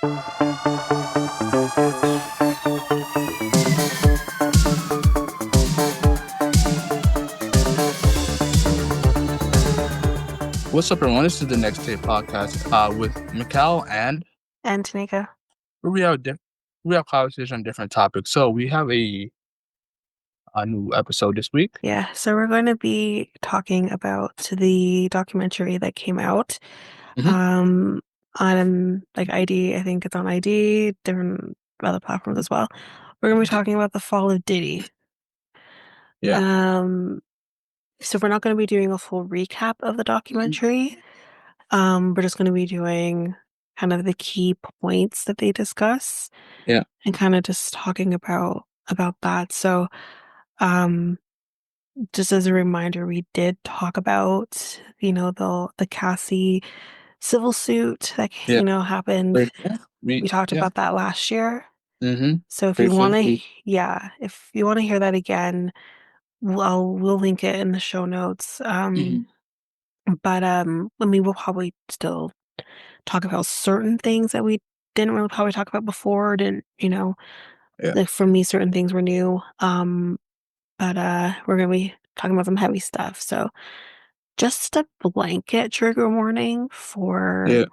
What's up, everyone? This is the Next Day podcast with Mikel, and And Tanyka. where we have conversation on different topics. So we have a new episode this week. Yeah, so we're going to be talking about the documentary that came out Hmm. um on like ID. I think it's on ID, different other platforms as well. We're going to be talking about the fall of Diddy. Yeah, Um so we're not going to be doing a full recap of the documentary. We're just going to be doing kind of the key points that they discuss yeah, and kind of just talking about that. So um just as a reminder, we did talk about, the Cassie civil suit that, yeah. happened. Great. Yeah, We talked yeah. about that last year. Mm-hmm. So if you want Briefly. to, yeah, if you want to hear that again, we'll link it in the show notes. Hmm. But I mean, we'll probably still talk about certain things that we didn't really probably talk about before. Didn't, Yeah, like for me, certain things were new. But we're gonna be talking about some heavy stuff. So just a blanket trigger warning for yeah,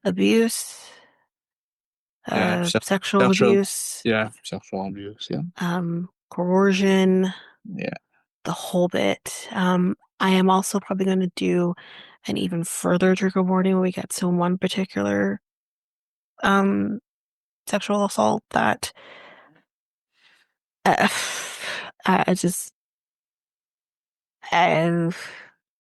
abuse, yeah. sexual Sexual, abuse, yeah, sexual abuse. Yeah, coercion, yeah, the whole bit. I am also probably going to do an even further trigger warning when we get to one particular um, sexual assault that uh, I just, uh,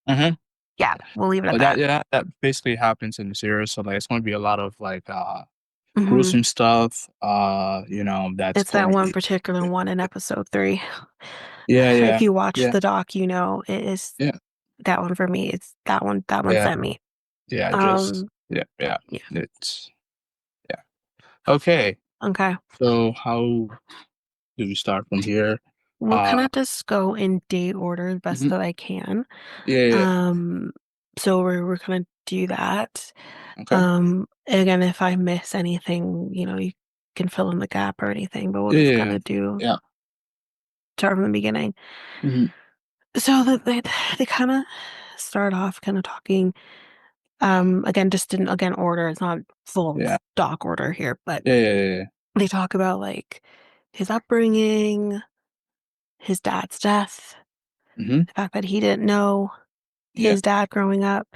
hmm. yeah, we'll leave it at But that. that basically happens in the series. So like, it's going to be a lot of like Hmm. gruesome stuff. That's It's that going to one be. particular one in episode 3. Yeah, If yeah, you watch yeah, the doc, it is yeah, that one for me. It's that one yeah. sent me. Yeah, just Um, yeah, yeah. yeah. It's yeah. Okay. Okay. So how do we start from here? We'll kind Uh of just go in date order the best mhm. that I can. Yeah, yeah. Um, so we're gonna do that. Okay. Again, if I miss anything, you can fill in the gap or anything, but we'll Yeah, just yeah, kind yeah. of do Yeah. start from the beginning. Hmm. So they kind of start off kind of talking. Again, just in again order. It's not full Yeah. doc order here, but Yeah, yeah, yeah. they talk about like his upbringing, his dad's death, Hmm. the fact that he didn't know Yeah. his dad growing up.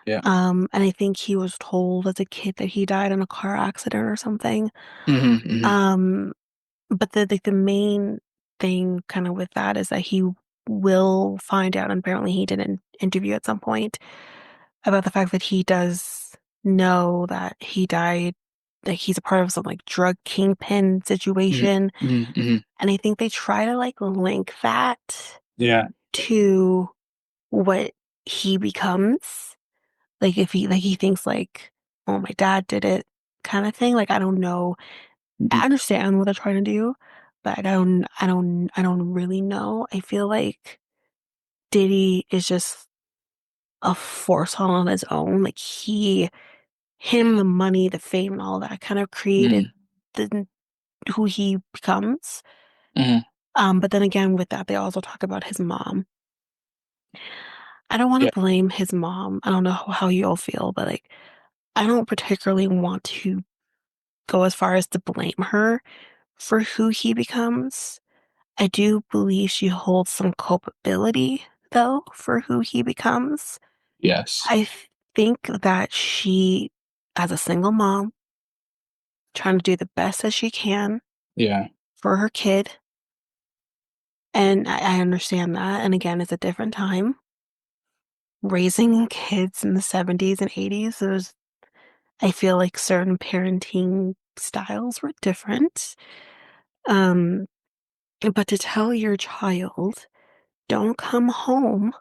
Yeah. And I think he was told as a kid that he died in a car accident or something. Hmm. Hmm. Um, but the main thing kind of with that is that he will find out, and apparently he did an interview at some point about the fact that he does know that he died, that he's a part of some like drug kingpin Hmm. situation. Hmm. Hmm. And I think they try to like link that Yeah. to what he becomes. Like if he thinks like, oh, my dad did it kind of thing. Like I don't know. Hmm. I understand what they're trying to do, but I don't really know. I feel like Diddy is just a force on his own. Like him, the money, the fame, and all that kind of created Hmm. the who he becomes. Hmm. But then again, with that, they also talk about his mom. I don't want Yeah. to blame his mom. I don't know how you all feel, but like, I don't particularly want to go as far as to blame her for who he becomes. I do believe she holds some culpability, though, for who he becomes. Yes. I think that she, as a single mom, trying to do the best that she can Yeah. for her kid, and I understand that. And again, it's a different time. Raising kids in the 70s and 80s, I feel like certain parenting styles were different. Um, but to tell your child, don't come home,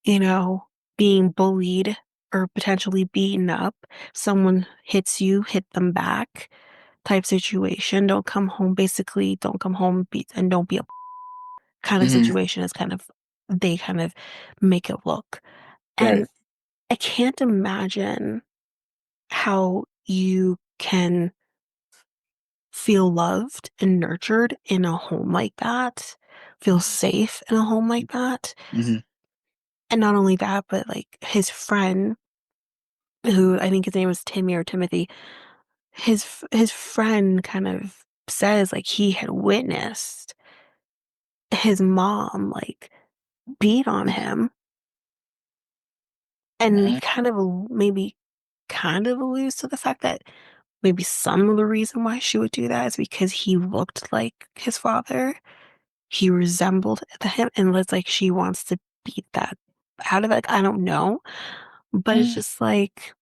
you know, being bullied or potentially beaten up, someone hits you, hit them back type situation. Don't come home, basically, don't come home and don't be a kind of Hmm. situation is kind of, they kind of make it look. Right. And I can't imagine how you can feel loved and nurtured in a home like that, feel safe in a home like that. Mhm. And not only that, but like his friend, who I think his name was Timmy or Timothy, his friend kind of says like he had witnessed his mom like beat on him, and he Mhm. kind of maybe kind of alludes to the fact that maybe some of the reason why she would do that is because he looked like his father. He resembled him, and it's like she wants to beat that out of it. Like, I don't know, but it's Mhm. just like,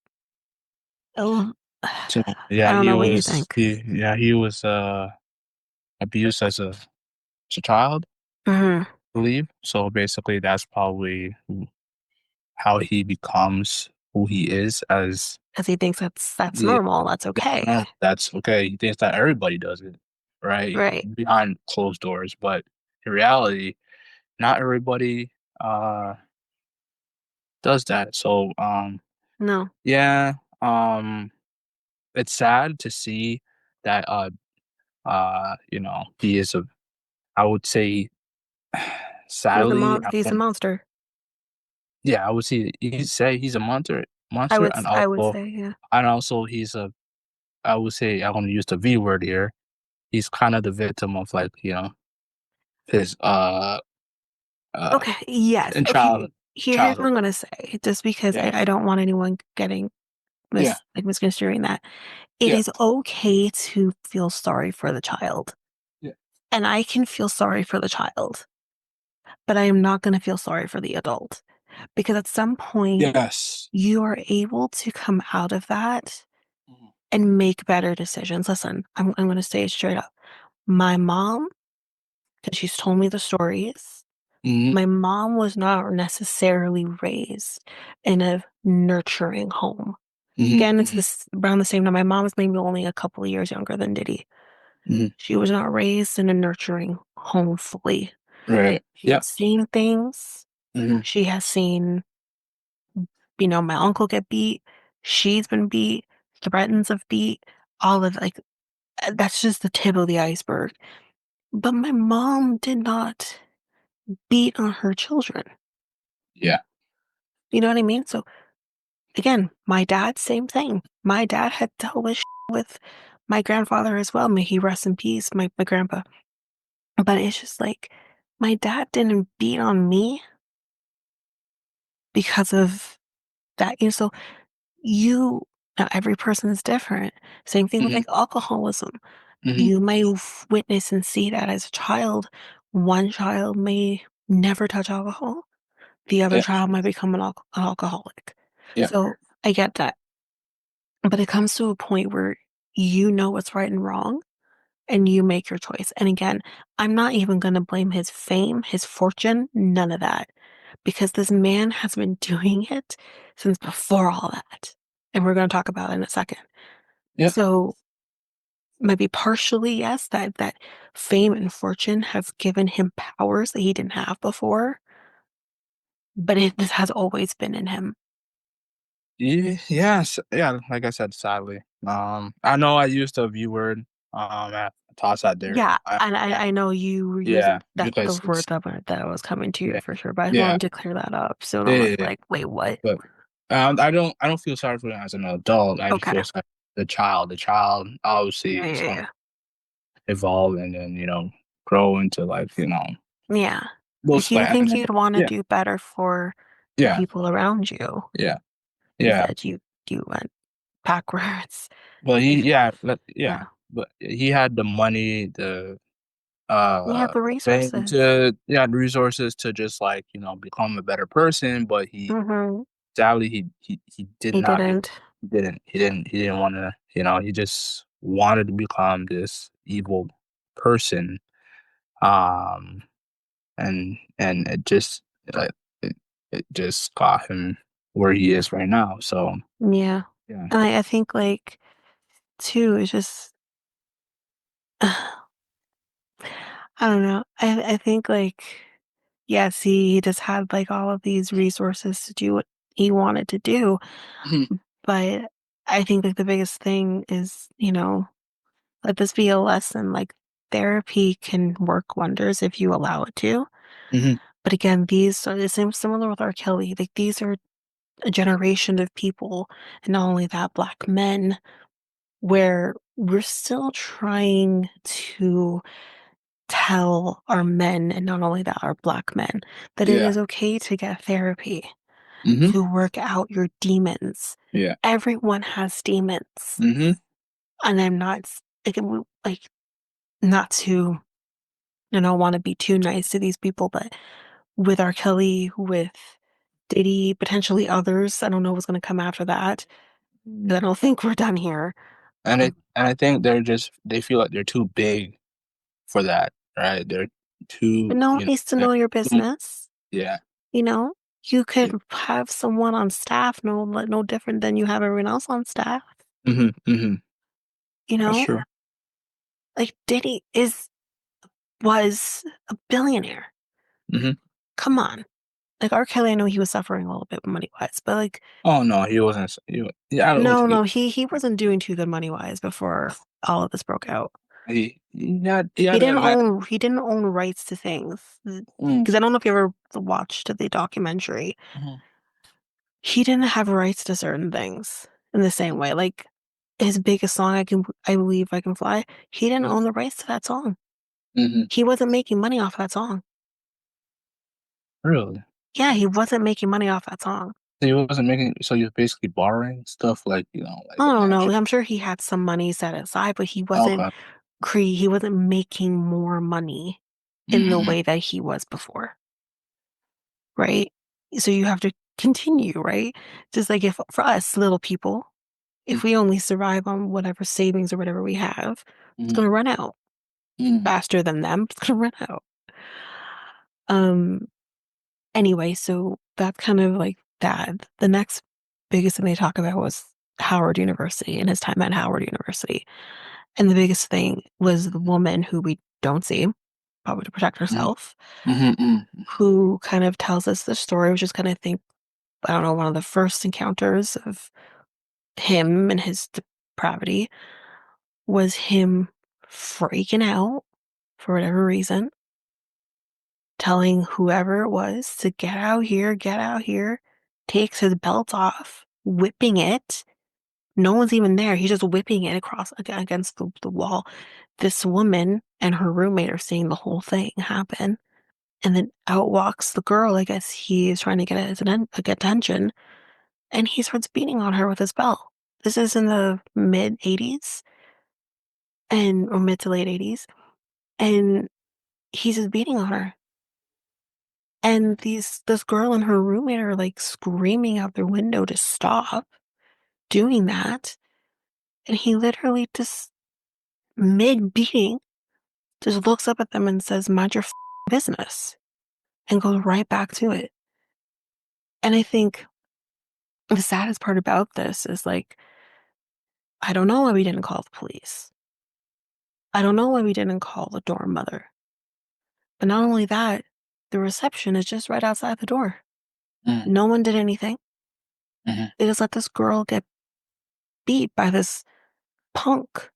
oh, So, I yeah, don't know what you think. he was, abused as a child, Hmm. I believe. So, basically, that's probably how he becomes who he is as Because he thinks that's yeah, normal, that's okay. that's okay. He thinks that everybody does it, right? Right. Behind closed doors, but in reality, not everybody, uh, does that. So, No. yeah, it's sad to see that, he is a I would say, sadly, I He's a don't monster. yeah, I would say he's a monster, I would say, yeah. and also he's a I would say I'm gonna use the V word here. He's kind of the victim of like, his uh Okay, yes. in Okay. Here's what childhood. I'm gonna say, just because Yeah. I don't want anyone getting Yeah. misconstruing that. It Yeah. is okay to feel sorry for the child. Yeah. And I can feel sorry for the child, but I am not gonna feel sorry for the adult. Because at some point Yes. you are able to come out of that Mhm. and make better decisions. Listen, I'm gonna say it straight up. My mom, because she's told me the stories, Mhm. my mom was not necessarily raised in a nurturing home. Mhm. Again, it's Mhm. this around the same time. My mom is maybe only a couple of years younger than Diddy. Mhm. She was not raised in a nurturing home fully. Right. She Yeah. has seen things. Mhm. She has seen, my uncle get beat. She's been beat, threatens of beat, all of like that's just the tip of the iceberg. But my mom did not beat on her children. Yeah. You know what I mean? So again, my dad, same thing. My dad had dealt with with my grandfather as well. May he rest in peace, my grandpa. But it's just like my dad didn't beat on me because of that. So you now every person is different. Same thing with Mhm. like alcoholism. Mhm. You may witness and see that as a child. One child may never touch alcohol. The other Yeah. child might become an alcoholic. Yeah. So I get that. But it comes to a point where you know what's right and wrong and you make your choice. And again, I'm not even going to blame his fame, his fortune, none of that, because this man has been doing it since before all that. And we're going to talk about it in a second. Yeah. So maybe partially, yes, that fame and fortune have given him powers that he didn't have before, but this has always been in him. Yes, yeah, like I said, sadly. I know I used the V word, I toss out there. Yeah, I and understand. I know you were Yeah, using that the because word it's that was coming to you yeah, for sure, but I just yeah, wanted to clear that up so no yeah, one's yeah, yeah. like, "Wait, what?" But, I don't feel sorry for him as an adult, I just Okay. feel sorry the child. The child obviously Yeah, is yeah, gonna yeah. evolve and then, grow into, like, Yeah. Like, most you like, think and you'd wanna yeah, do better for the yeah, people around you. yeah, yeah. Instead, you went backwards. But You yeah, yeah. but he had the money, You have the thing resources. to yeah, the resources to just, like, become a better person, but Mhm. sadly, he did He not do didn't. he didn't wanna, he just wanted to become this evil person, um, and it just, it it just got him where he is right now, so, Yeah. yeah. And I think, like, too, it's just I don't know. I think, like, yes, he just had, like, all of these resources to do what he wanted to do, Mhm. but I think like the biggest thing is, let this be a lesson. Like therapy can work wonders if you allow it to. Hmm. But again, these are the same similar with R. Kelly. Like these are a generation of people, and not only that, black men, where we're still trying to tell our men, and not only that, our black men, that it Yeah. is okay to get therapy, Hmm. to work out your demons. Yeah. Everyone has demons. Hmm. And I'm not like not to, want to be too nice to these people, but with R. Kelly, with Diddy, potentially others, I don't know what's going to come after that. I don't think we're done here. And I think they feel like they're too big for that, right? They're But too, no one needs to they're know your too, business. yeah. You know, you Yeah. could have someone on staff no different than you have everyone else on staff. Hmm. Hmm. You That's know, true. like Diddy was a billionaire. Hmm. Come on. Like R. Kelly, I know he was suffering a little bit money wise, but like Oh no, he wasn't. Yeah, I don't no, think no, he wasn't doing too good money wise before all of this broke out. he had a man. He didn't own rights to things. Mm, Because I don't know if you ever watched the documentary. mhm, He didn't have rights to certain things in the same way. Like his biggest song, I believe I can fly. He didn't mhm, own the rights to that song. mhm. He wasn't making money off that song. Really? Yeah, he wasn't making money off that song. So he wasn't making. So he was basically borrowing stuff, like like I the don't know. mansion. I'm sure he had some money set aside, but Okay. he wasn't making more money in the Mm-hmm. way that he was before, right? So you have to continue, right? Just like if for us little people, if we only survive on whatever savings or whatever we have, it's Mm-hmm. gonna run out faster than them. It's gonna run out. Um, anyway, so that's kind of like that. The next biggest thing they talk about was Howard University and his time at Howard University. And the biggest thing was the woman who we don't see, probably to protect Mm-hmm. herself, Mm-hmm. who kind of tells us the story, which is kind of think, I don't know, one of the first encounters of him and his depravity was him freaking out for whatever reason, telling whoever it was to get out here, takes his belt off, whipping it. No one's even there. He's just whipping it across against the wall. This woman and her roommate are seeing the whole thing happen. And then out walks the girl. I guess he is trying to get get attention. And he starts beating on her with his belt. This is in the mid 80s or mid to late 80s. And he's just beating on her. And this girl and her roommate are like screaming out their window to stop doing that. And he literally just mid beating just looks up at them and says, "Mind your business," and goes right back to it. And I think the saddest part about this is like, I don't know why we didn't call the police. I don't know why we didn't call the dorm mother. But not only that, the reception is just right outside the door. Mm-hmm. No one did anything. Mm-hmm. They just let this girl get beat by this punk.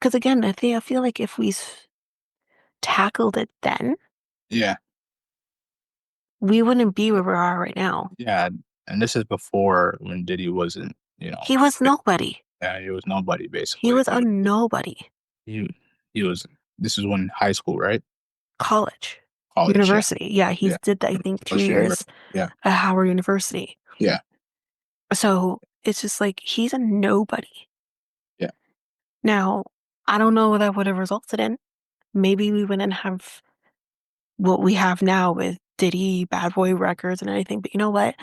Because again, I feel like if we tackled it then, Yeah. we wouldn't be where we are right now. Yeah. And this is before when Diddy wasn't, He was nobody. yeah, he was nobody He basically. was a nobody. He he was. This is when high school, right? College, College. Yeah. university. Yeah, Yeah. he's did I think two College years university. Yeah. at Howard University. Yeah. So it's just like he's a nobody. Yeah. Now, I don't know what that would have resulted in. Maybe we wouldn't have what we have now with Diddy, Bad Boy Records, and everything. But you know what?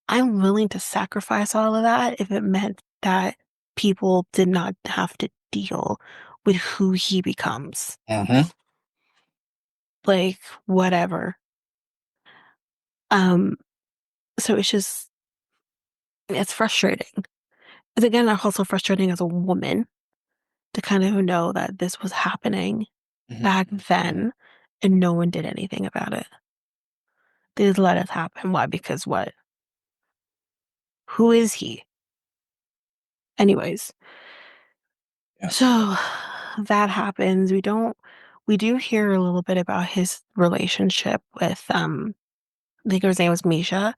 I'm willing to sacrifice all of that if it meant that people did not have to deal with who he becomes. Mm-hmm. Like, whatever. Um, so it's frustrating. But again, it's also frustrating as a woman to kind of know that this was happening back Mm-hmm. then and no one did anything about it. They just let it happen. Why? Because what? Who is he? Anyways, Yeah. so that happens. We do hear a little bit about his relationship with, I think his name was Misha.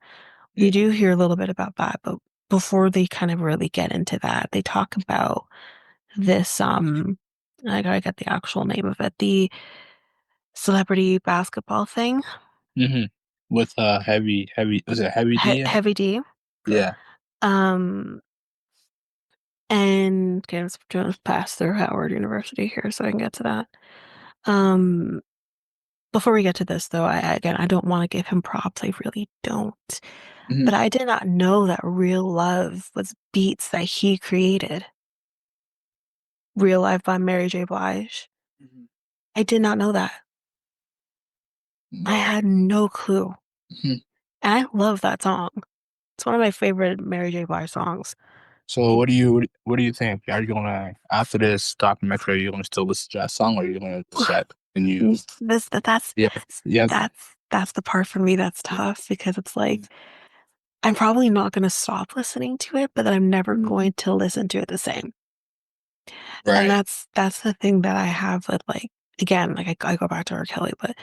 We Yeah. do hear a little bit about that, but before they kind of really get into that, they talk about this, I gotta get the actual name of it, the celebrity basketball thing, hmm With heavy was it Heavy D? Heavy D. Yeah. Um, and okay, let's just pass through Howard University here so I can get to that. Um, Before we get to this though, again, I don't want to give him props. I really don't. hmm But I did not know that Real Love was beats that he created. Real Life by Mary J. Blige. hmm I did not know that. I No. had no clue. Mhm. And I love that song. It's one of my favorite Mary J. Blige songs. So what do you think? Are you gonna after this documentary, are you gonna still listen to that song, or are you gonna decide and you? This that that's Yeah. Yeah. that's the part for me that's tough because it's like I'm probably not going to stop listening to it, but then I'm never going to listen to it the same. And Right. that's the thing that I have with like again, like I go back to R. Kelly, but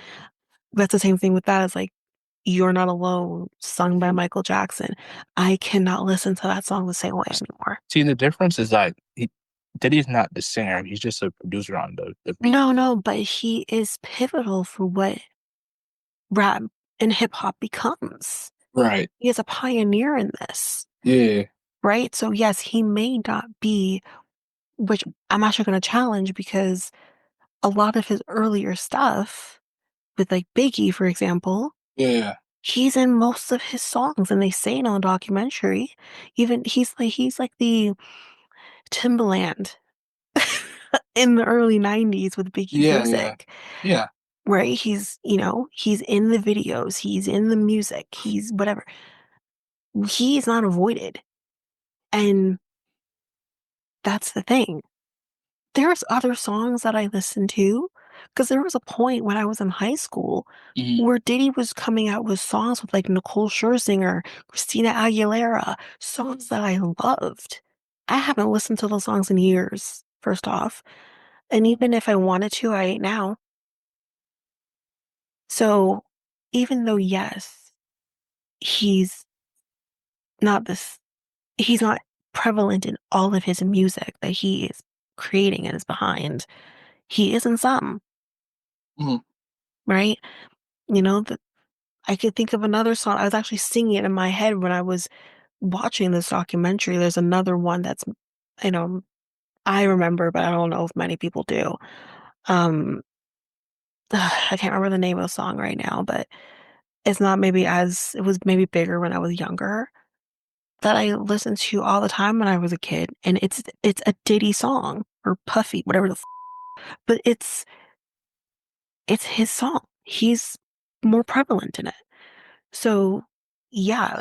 that's the same thing with that is like You're Not Alone, sung by Michael Jackson. I cannot listen to that song the same way anymore. See, the difference is like Diddy's not the singer; he's just a producer on the beat. No, no, but he is pivotal for what rap and hip hop becomes. Right. He is a pioneer in this, Yeah. right? So yes, he may not be, which I'm actually going to challenge because a lot of his earlier stuff with like Biggie, for example, Yeah. he's in most of his songs and they say it on the documentary. Even he's like the Timbaland in the early 90s with Biggie's Yeah. Yeah. music, Yeah. right? He's in the videos, he's in the music, he's whatever. He's not avoided. And that's the thing. There's other songs that I listen to because there was a point when I was in high school hmm where Diddy was coming out with songs with like Nicole Scherzinger, Christina Aguilera, songs that I loved. I haven't listened to those songs in years, first off. And even if I wanted to, I ain't now. So even though, yes, he's not this, he's not prevalent in all of his music that he is creating and is behind, he is in some, hmm right? You know, I could think of another song. I was actually singing it in my head when I was watching this documentary. There's another one that's, you know, I remember, but I don't know if many people do. Um, I can't remember the name of the song right now, but it's not maybe as, it was maybe bigger when I was younger that I listened to all the time when I was a kid. And it's a Diddy song or Puffy, whatever but it's his song. He's more prevalent in it. So yeah,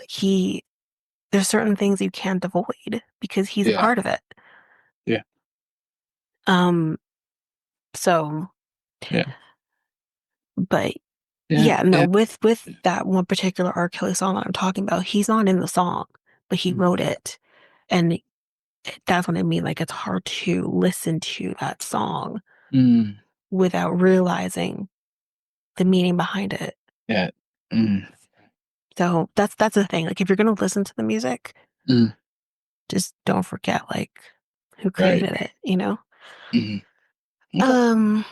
there's certain things you can't avoid because he's a Yeah. part of it. Yeah. Um, so, Yeah. but Yeah. yeah, no, Yeah. with that one particular R. Kelly song that I'm talking about, he's not in the song, but he Mhm. wrote it. And that's what I mean. Like it's hard to listen to that song Mm. without realizing the meaning behind it. Yeah. Mm. So that's the thing. Like if you're gonna listen to the music, Mm. just don't forget like who Right. created it, you know? Mm. Okay. Um,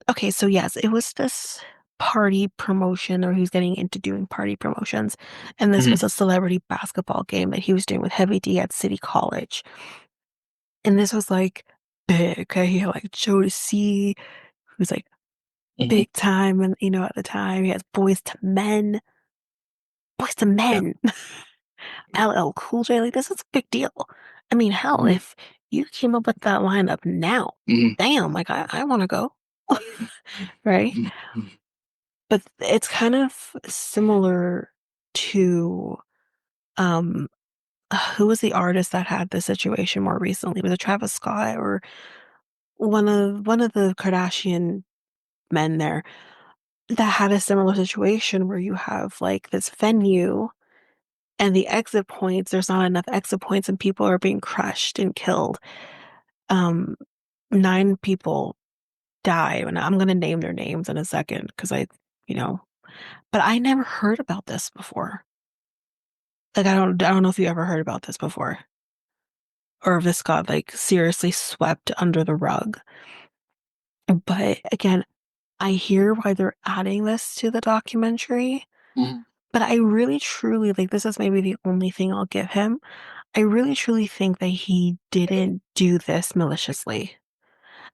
okay, so yes, it was this party promotion, or he was getting into doing party promotions. And this Mhm. was a celebrity basketball game that he was doing with Heavy D at City College. And this was like big. Okay. He had like Joe to see who's like Mhm. big time and at the time he has boys to Yeah. men, LL Cool J. Like this is a big deal. I mean, hell, Mhm. if you came up with that lineup now, Mhm. damn, like I want to go. Right? Mhm. Mhm. But it's kind of similar to um who was the artist that had this situation more recently? Was it Travis Scott or one of the Kardashian men there that had a similar situation where you have like this venue And the exit points, there's not enough exit points and people are being crushed and killed. Um, 9 people die, and I'm gonna name their names in a second because you know, but I never heard about this before. Like I don't know if you ever heard about this before or if this got like seriously swept under the rug. But again, I hear why they're adding this to the documentary, Mhm, but I really truly like this is maybe the only thing I'll give him. I really truly think that he didn't do this maliciously.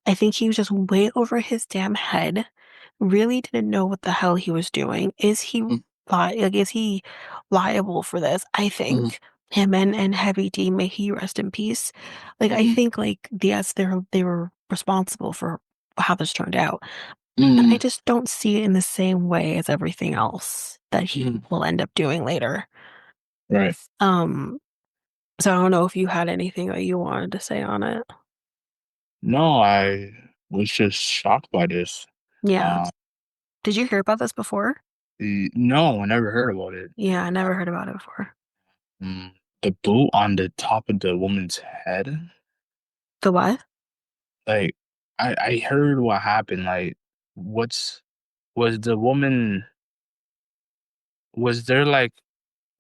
I think he was just way over his damn head, really didn't know what the hell he was doing. mhm, Is he liable for this? I mhm, think him and Heavy D, may he rest in peace. Like I mhm, think like yes, they were responsible for how this turned out. But I mhm, just don't see it in the same way as everything else that he mhm. will end up doing later. Right. Um, so I don't know if you had anything that you wanted to say on it. No, I was just shocked by this. Yeah. Uh, Did you hear about this before? no, I never heard about it. Yeah, I Uh, never heard about it before. the boot on the top of the woman's head. The what? Like, I heard what happened. Like, what's was the woman? Was there like,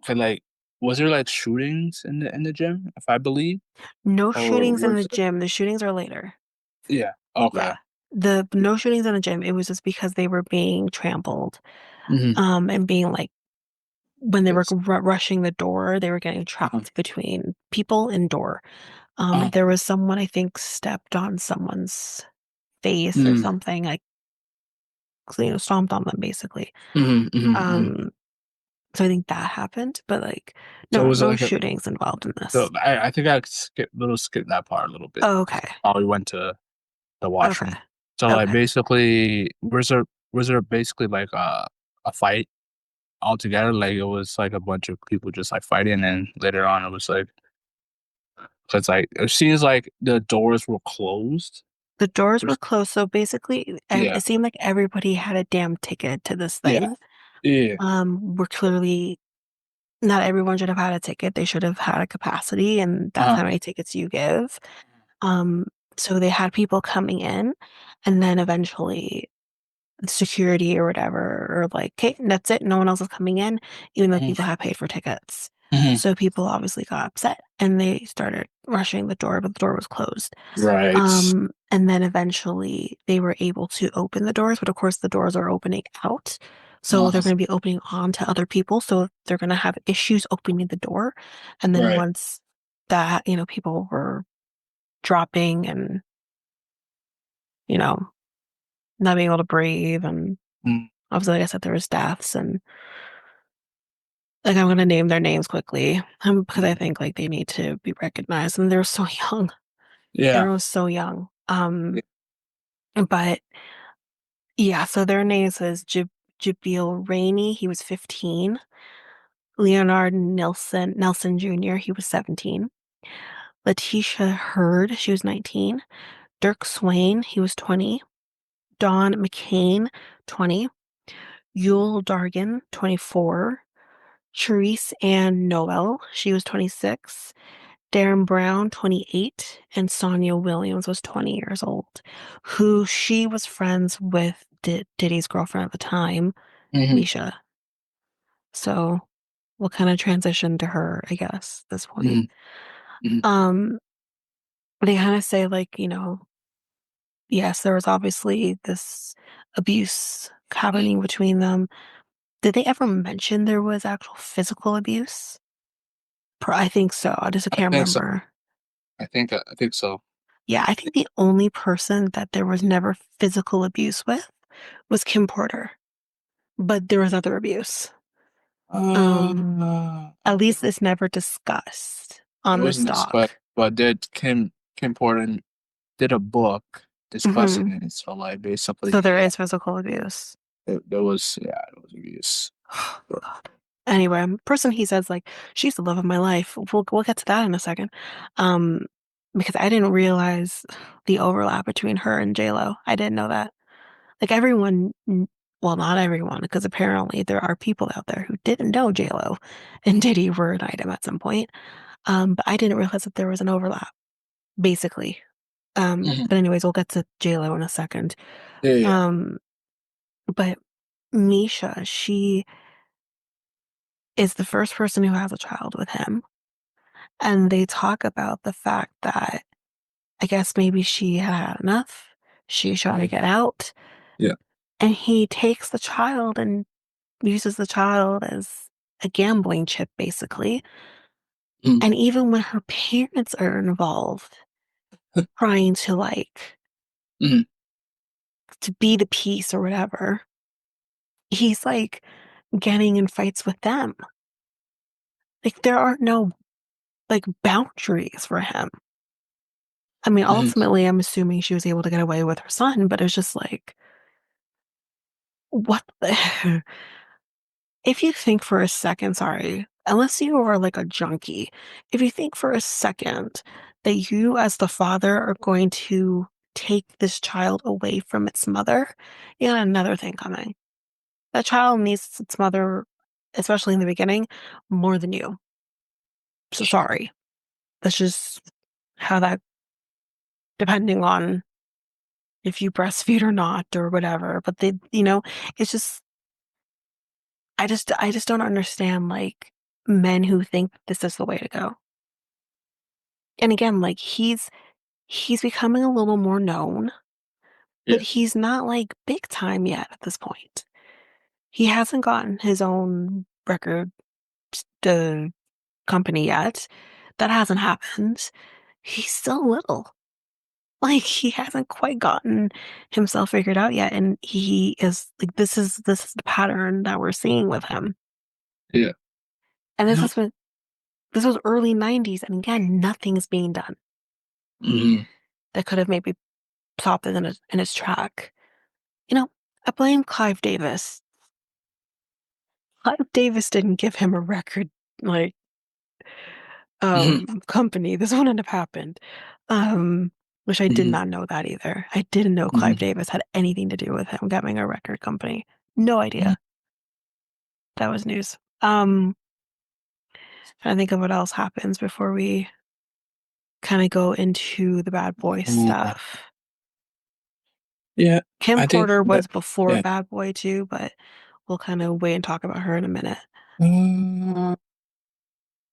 for like, was there like shootings in the gym? If I believe, No or shootings in the was it? gym. The shootings are later. Yeah. Okay. Yeah. The no shootings in the gym, it was just because they were being trampled. Mm-hmm. And being like when they were Yes. rushing the door, they were getting Uh-huh. trapped between people and door. Uh-huh. There was someone I think stepped on someone's face or Mm-hmm. something, like stomped on them basically. Mm-hmm. Mm-hmm. Um, so I think that happened, but like So it was no like a, shootings involved in so this. I think I skip that part a little bit Oh, because okay. I probably went to the Okay. washroom. So like Okay. basically, was there basically like a fight altogether? Like it was like a bunch of people just like fighting, and later on it was like because like it seems like the doors were closed. The doors were There's, closed, so basically yeah, it seemed like everybody had a damn ticket to this yeah, thing. yeah. We're clearly not everyone should have had a ticket. They should have had a capacity, and that's Uh-huh. how many tickets you give. Um, so they had people coming in, and then eventually security or whatever, or like, okay, that's it. No one else is coming in, even though Mhm, people have paid for tickets. mhm. So people obviously got upset and they started rushing the door, but the door was closed. Right. And then eventually they were able to open the doors, but of course the doors are opening out. So they're Uh-huh. going to be opening on to other people. So they're going to have issues opening the door. And then Right. once that, people were dropping and, you know, not being able to breathe. And Mm, obviously, like I said, there was deaths and like I'm going to name their names quickly because I mm. think like they need to be recognized. And they're so young. Yeah. Everyone's so young. Yeah. But yeah, so their names is Jabil Rainey. He was 15. Leonard Nelson Jr. He was 17. Letitia Hurd, she was 19. Dirk Swain, he was 20. Don McCain, 20. Yule Dargan, 24. Charisse Ann Noel, she was 26. Darren Brown, 28, and Sonia Williams was 20 years old, who she was friends with Diddy's girlfriend at the time, Mhm, Misha. So we'll kind of transition to her, I guess, at this point. mhm, mhm, Um, they kind of say like, yes, there was obviously this abuse mhm. happening between them. Did they ever mention there was actual physical abuse? I think so. I just I can't think so. remember. I think so. Yeah, I think the only person that there was never physical abuse with was Kim Porter, but there was other abuse. I At least think it's never discussed it on this wasn't discussed, doc. but did Kim Porter did a book discussing Hmm. it. So like So basically, there yeah, is physical abuse. there was it was abuse. But, God. Anyway, person he says like she's the love of my life. We'll get to that in a second. Um, because I didn't realize the overlap between her and J Lo. I didn't know that. Like everyone well, not everyone, because apparently there are people out there who didn't know JLo and Diddy were an item at some point. But I didn't realize that there was an overlap, basically. Hmm. But anyways, we'll get to JLo in a second. Yeah, yeah, Um, but Misha, she is the first person who has a child with him. And they talk about the fact that I guess maybe she had enough. She tried to get out. yeah. And he takes the child and uses the child as a gambling chip, basically. Mm-hmm. And even when her parents are involved, trying to Hmm. to be the peace or whatever, he's like getting in fights with them. Like there are no like boundaries for him. I mean, Hmm. ultimately, I'm assuming she was able to get away with her son, but it's just like, what the if you think for a second, sorry, unless you are like a junkie, if you think for a second that you as the father are going to take this child away from its mother, you got another thing coming. That child needs its mother, especially in the beginning, more than you. So sorry. That's just how that, depending on if you breastfeed or not or whatever. But it's just, I just don't understand like men who think this is the way to go. And again, like he's becoming a little more known, but Yeah, he's not like big time yet at this point. He hasn't gotten his own record the company yet. That hasn't happened. He's still little. Like he hasn't quite gotten himself figured out yet. And he is like this is the pattern that we're seeing with him. yeah. And You know, this was early 90s, and again, nothing's being done hmm that could have maybe stopped it in his track. You know, I blame Clive Davis. Clive Davis didn't give him a record like hmm company. This wouldn't have happened. Um, which I did hmm not know that either. I didn't know Clive hmm Davis had anything to do with him getting a record company. No idea. That was news. Trying to think of what else happens before we kind of go into the bad boy hmm stuff. Yeah, Kim I think Porter that. was before Yeah. Bad Boy too, but we'll kind of wait and talk about her in a minute. Uh,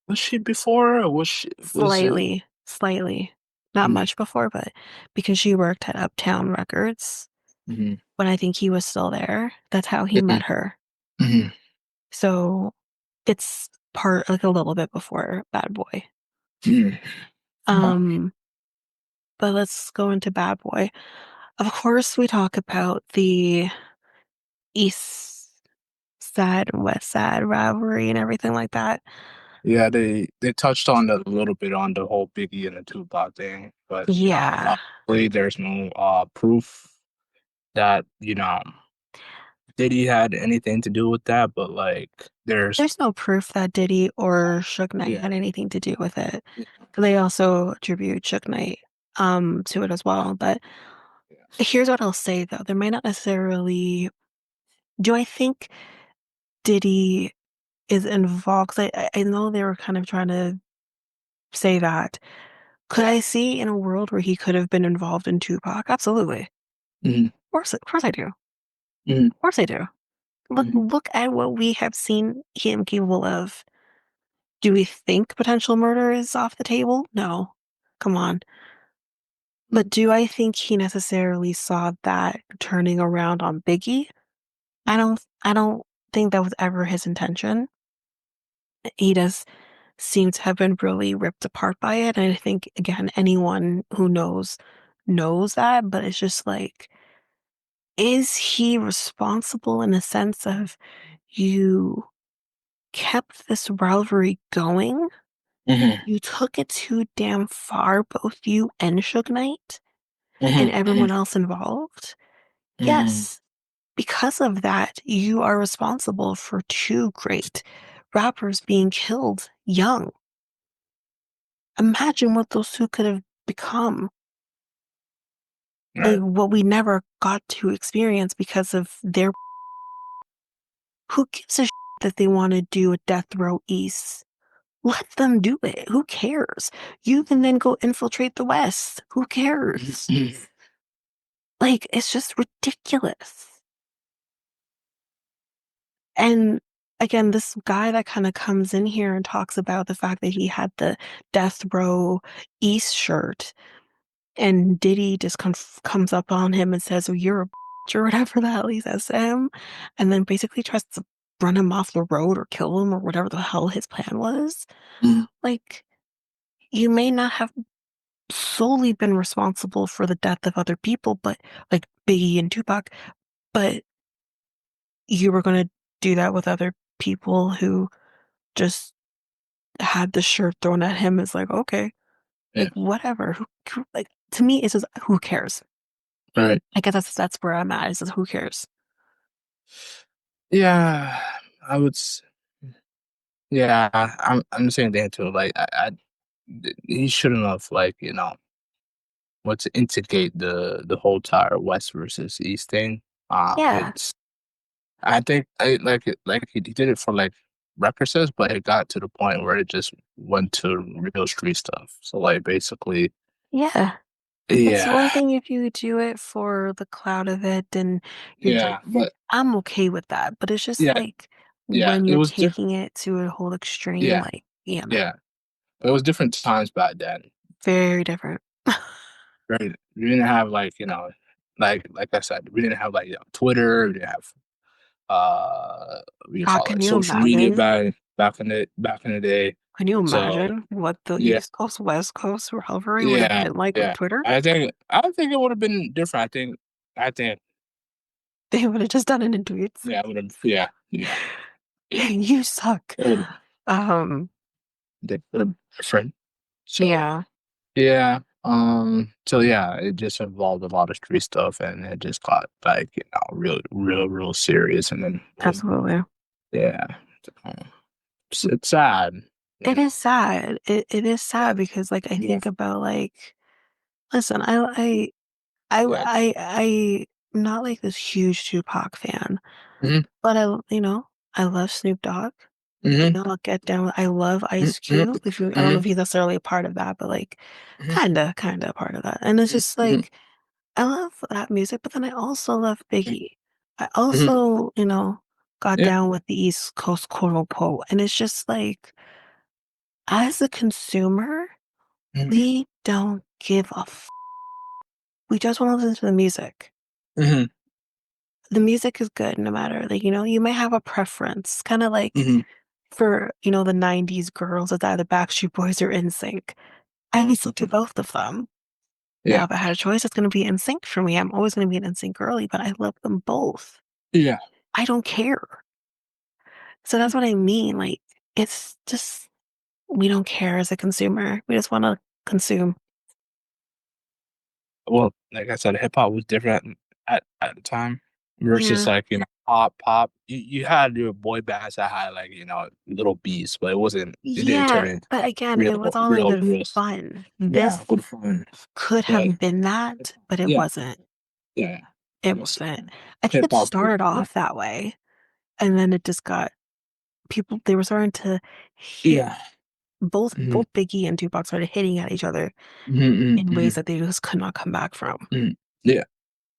was she before? Or was it? Slightly, slightly. Not Mm-hmm. much before, but because she worked at Uptown Records Hmm. when I think he was still there, that's how he met her. Hmm. So it's part like a little bit before Bad Boy. Hmm. Um, but let's go into Bad Boy. Of course, we talk about the East Side and West Side rivalry and everything like that. Yeah, they touched on that a little bit on the whole Biggie and the Tupac thing, but Yeah, obviously there's no proof that Diddy had anything to do with that, but like there's there's no proof that Diddy or Suge Knight yeah, had anything to do with it. yeah, They also attribute Suge Knight to it as well. But yeah, here's what I'll say though. There might not necessarily do I think Diddy is involved? 'Cause I know they were kind of trying to say that. Could I see in a world where he could have been involved in Tupac? Absolutely. hmm Of course I do. Of hmm course I do. hmm Look at what we have seen him capable of. Do we think potential murder is off the table? No. Come on. But do I think he necessarily saw that turning around on Biggie? I don't think that was ever his intention. He does seem to have been really ripped apart by it. And I think again, anyone who knows that, but it's just like, is he responsible in the sense of you kept this rivalry going? hmm You took it too damn far, both you and Suge Knight and hmm everyone else involved. hmm Yes, because of that, you are responsible for two great rappers being killed young. Imagine what those two could have become. Like right. what we never got to experience because of their. Who gives a shit that they want to do a death row east? Let them do it. Who cares? You can then go infiltrate the West. Who cares? Like, it's just ridiculous. And again, this guy that kind of comes in here and talks about the fact that he had the death row East shirt, and Diddy just comes up on him and says, "Oh, you're a bitch," or whatever the hell he says to him, and then basically tries to run him off the road or kill him or whatever the hell his plan was. Like, you may not have solely been responsible for the death of other people, but like Biggie and Tupac, but you were going to do that with other people who just had the shirt thrown at him. Is like, okay, Yeah. like whatever. Like to me, it's just who cares? Right. I guess that's where I'm at. Is just who cares? Yeah. I would. Yeah. I'm the same thing too. Like he shouldn't have like what's to instigate the whole entire West versus East thing. Yeah, It's I think I like he did it for like record sales, but it got to the point where it just went to real street stuff. So like basically, yeah. It's one yeah, thing if you do it for the clout of it and you're yeah, but I'm okay with that. But it's just yeah, like yeah, when it you're was different. taking it to a whole extreme, Yeah, like, yeah, no, yeah, it was different times back then. very different. Right? We didn't have like like I said, we didn't have like Twitter. We didn't have what do you God, call can it, you social media imagine? back in the day. Can you So imagine what the yeah. East Coast, West Coast rivalry would have Yeah, been like with yeah. Twitter? I think it would have been different. I think They would have just done it in tweets. yeah, I would have yeah, yeah. You suck. It would Um, have been different. So yeah, yeah. So yeah, it just involved a lot of street stuff and it just got like, real serious and then boom. absolutely. Yeah. Um, it's sad. It Yeah. is sad. It is sad because like I Yeah. think about like listen, Yeah. I'm not like this huge Tupac fan, Hmm. but I love Snoop Dogg. Hmm. I'll get down I love Ice Hmm. Cube. If you I don't know Hmm. if he's necessarily a part of that, but like Hmm. kinda a part of that. And it's just Hmm. like I love that music, but then I also love Biggie. I Hmm. also, got Yeah. down with the East Coast quote unquote. And it's just like as a consumer, Hmm. we don't give a we just want to listen to the music. Hmm. The music is good no matter, like, you may have a preference, kind of like Hmm. for, the 90s girls, it's either Backstreet Boys or NSYNC. I listen to both of them. Now, Yeah. if I had a choice, it's going to be NSYNC for me. I'm always going to be an NSYNC girly, but I love them both. Yeah. I don't care. So that's what I mean. Like, it's just, we don't care as a consumer. We just want to consume. Well, like I said, hip hop was different at the time versus Yeah. like, pop. You had your boy bands that had like, little beats, but it didn't turn Yeah. into But again, it was real, all in real, good real. fun. Yeah, This good fun. could But have been that, but it yeah, wasn't. yeah, It yeah. wasn't. I think Hip it hop, started yeah, off that way. And then it just got people, they were starting to hit yeah. both Biggie and Tupac started hitting at each other Mm-hmm, in hmm. ways that they just could not come back from. Hmm. Yeah,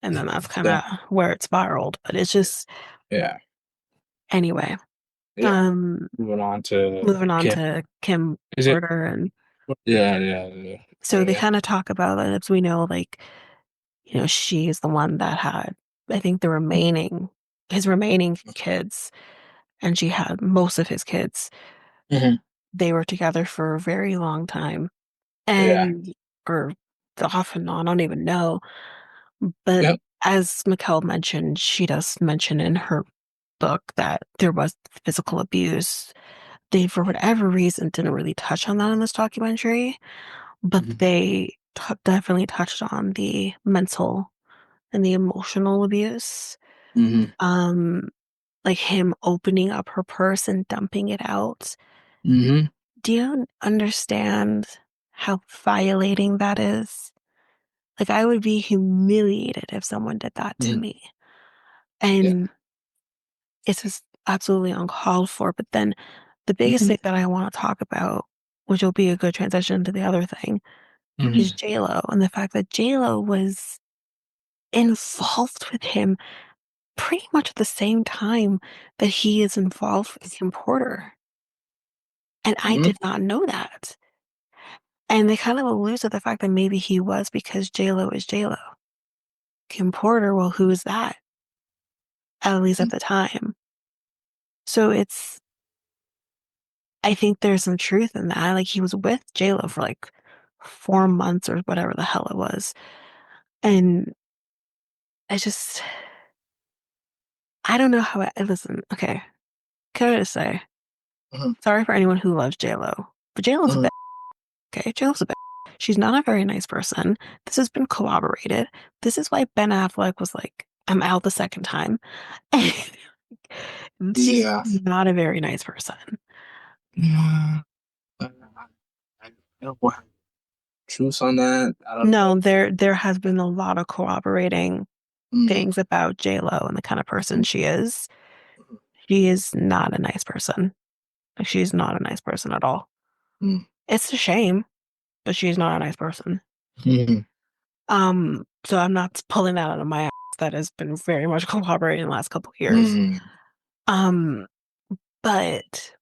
And then that's kind yeah, of where it spiraled. But it's just yeah, anyway. yeah. Um, Moving on to moving on Kim. to Kim Is it? Porter, and Yeah, yeah, yeah, so yeah, they yeah. kind of talk about it as we know, like, she is the one that had, I think, his remaining kids, and she had most of his kids. Hmm. They were together for a very long time, Yeah. and or off and on, I don't even know. But Yep. as Mikel mentioned, she does mention in her book that there was physical abuse. They, for whatever reason, didn't really touch on that in this documentary, but Hmm. they definitely touched on the mental and the emotional abuse. Hmm. Um, like him opening up her purse and dumping it out. Hmm. Do you understand how violating that is? Like, I would be humiliated if someone did that to Hmm. me. Yeah. And it's just absolutely uncalled for. But then the biggest Mhm. thing that I want to talk about, which will be a good transition to the other thing, is Mhm. J-Lo and the fact that J-Lo was involved with him pretty much at the same time that he is involved with Kim Porter. And I Mhm. did not know that. And they kind of allude to the fact that maybe he was because J-Lo is J-Lo. Kim Porter, well, who is that? At least at the time. So I think there's some truth in that. Like he was with J-Lo for like 4 months or whatever the hell it was. And I just, I don't know how listen, okay. Can I just say, Mhm. sorry for anyone who loves J-Lo, but J-Lo's a Mhm. bitch, okay? J-Lo's a bitch. She's not a very nice person. This has been corroborated. This is why Ben Affleck was like, I'm out the second time. She's Yeah. not a very nice person. Yeah. I don't know what truth on that. I don't know. No, there has been a lot of corroborating Mm. things about J-Lo and the kind of person she is. She is not a nice person. Like, she's not a nice person at all. Mm. It's a shame, but she's not a nice person. Mhm. So I'm not pulling that out of my ass. That has been very much corroborated in the last couple of years. Mm. Um, but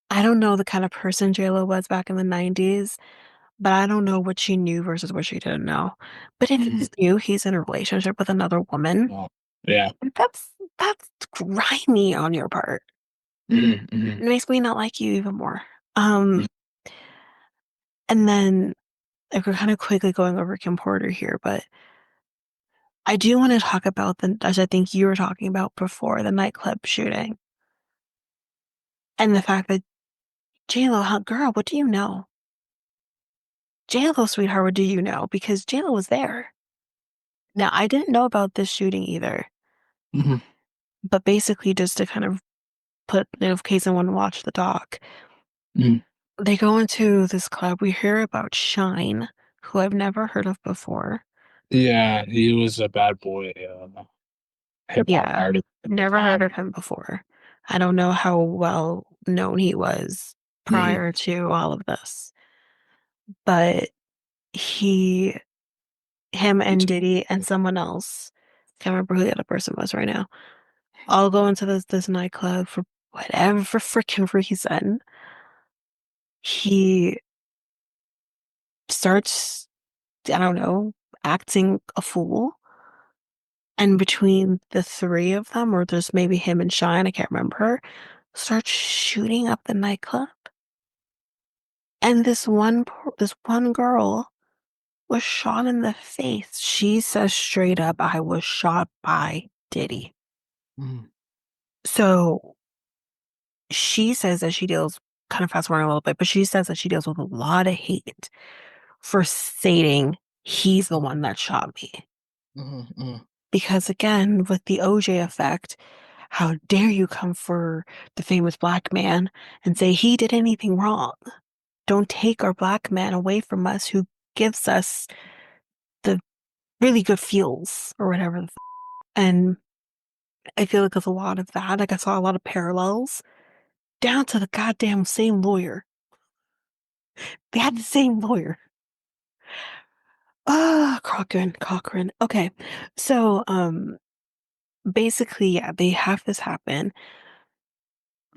I don't know the kind of person JLo was back in the 90s, but I don't know what she knew versus what she didn't know. But if Mhm. he's new, he's in a relationship with another woman, Well, yeah. that's grimy on your part. Mhm. Mhm. It makes me not like you even more. Um, and then like we're kind of quickly going over Kim Porter here, but I do want to talk about as I think you were talking about before, the nightclub shooting and the fact that JLo, how girl, what do you know? JLo, sweetheart, what do you know? Because JLo was there. Now, I didn't know about this shooting either, Mhm. but basically, just to kind of put, in case anyone watched the doc, Mhm. they go into this club. We hear about Shine, who I've never heard of before. Yeah, he was a bad boy, hip hop Yeah, artist at the never heard time. of him before. I don't know how well known he was Mhm. prior to all of this, but he, him and Diddy and someone else, can't remember who the other person was right now, all go into this nightclub for whatever freaking reason. He starts, I don't know, acting a fool. And between the three of them, or just maybe him and Shine, I can't remember, starts shooting up the nightclub. And this one girl was shot in the face. She says straight up, I was shot by Diddy. Mhm. So she says that she deals, kind of fast forwarding a little bit, but she says that she deals with a lot of hate for stating he's the one that shot me. Mhm. Mhm. Because again, with the OJ effect, how dare you come for the famous black man and say he did anything wrong? Don't take our black man away from us who gives us the really good feels or whatever. And I feel like there's a lot of that. Like I saw a lot of parallels down to the goddamn same lawyer. They had the same lawyer. Ah, Cochran. Okay. So, basically, yeah, they have this happen.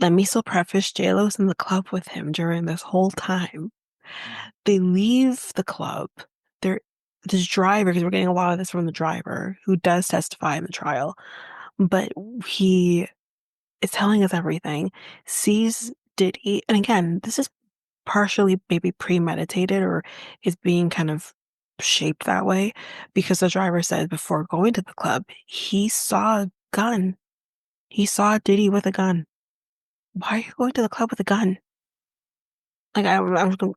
Let me still preface JLo's in the club with him during this whole time. They leave the club. They're this driver, because we're getting a lot of this from the driver who does testify in the trial, but he is telling us everything, sees Diddy, and again, this is partially maybe premeditated or is being kind of shaped that way because the driver said before going to the club, he saw a gun. He saw Diddy with a gun. Why are you going to the club with a gun? Like, I was going,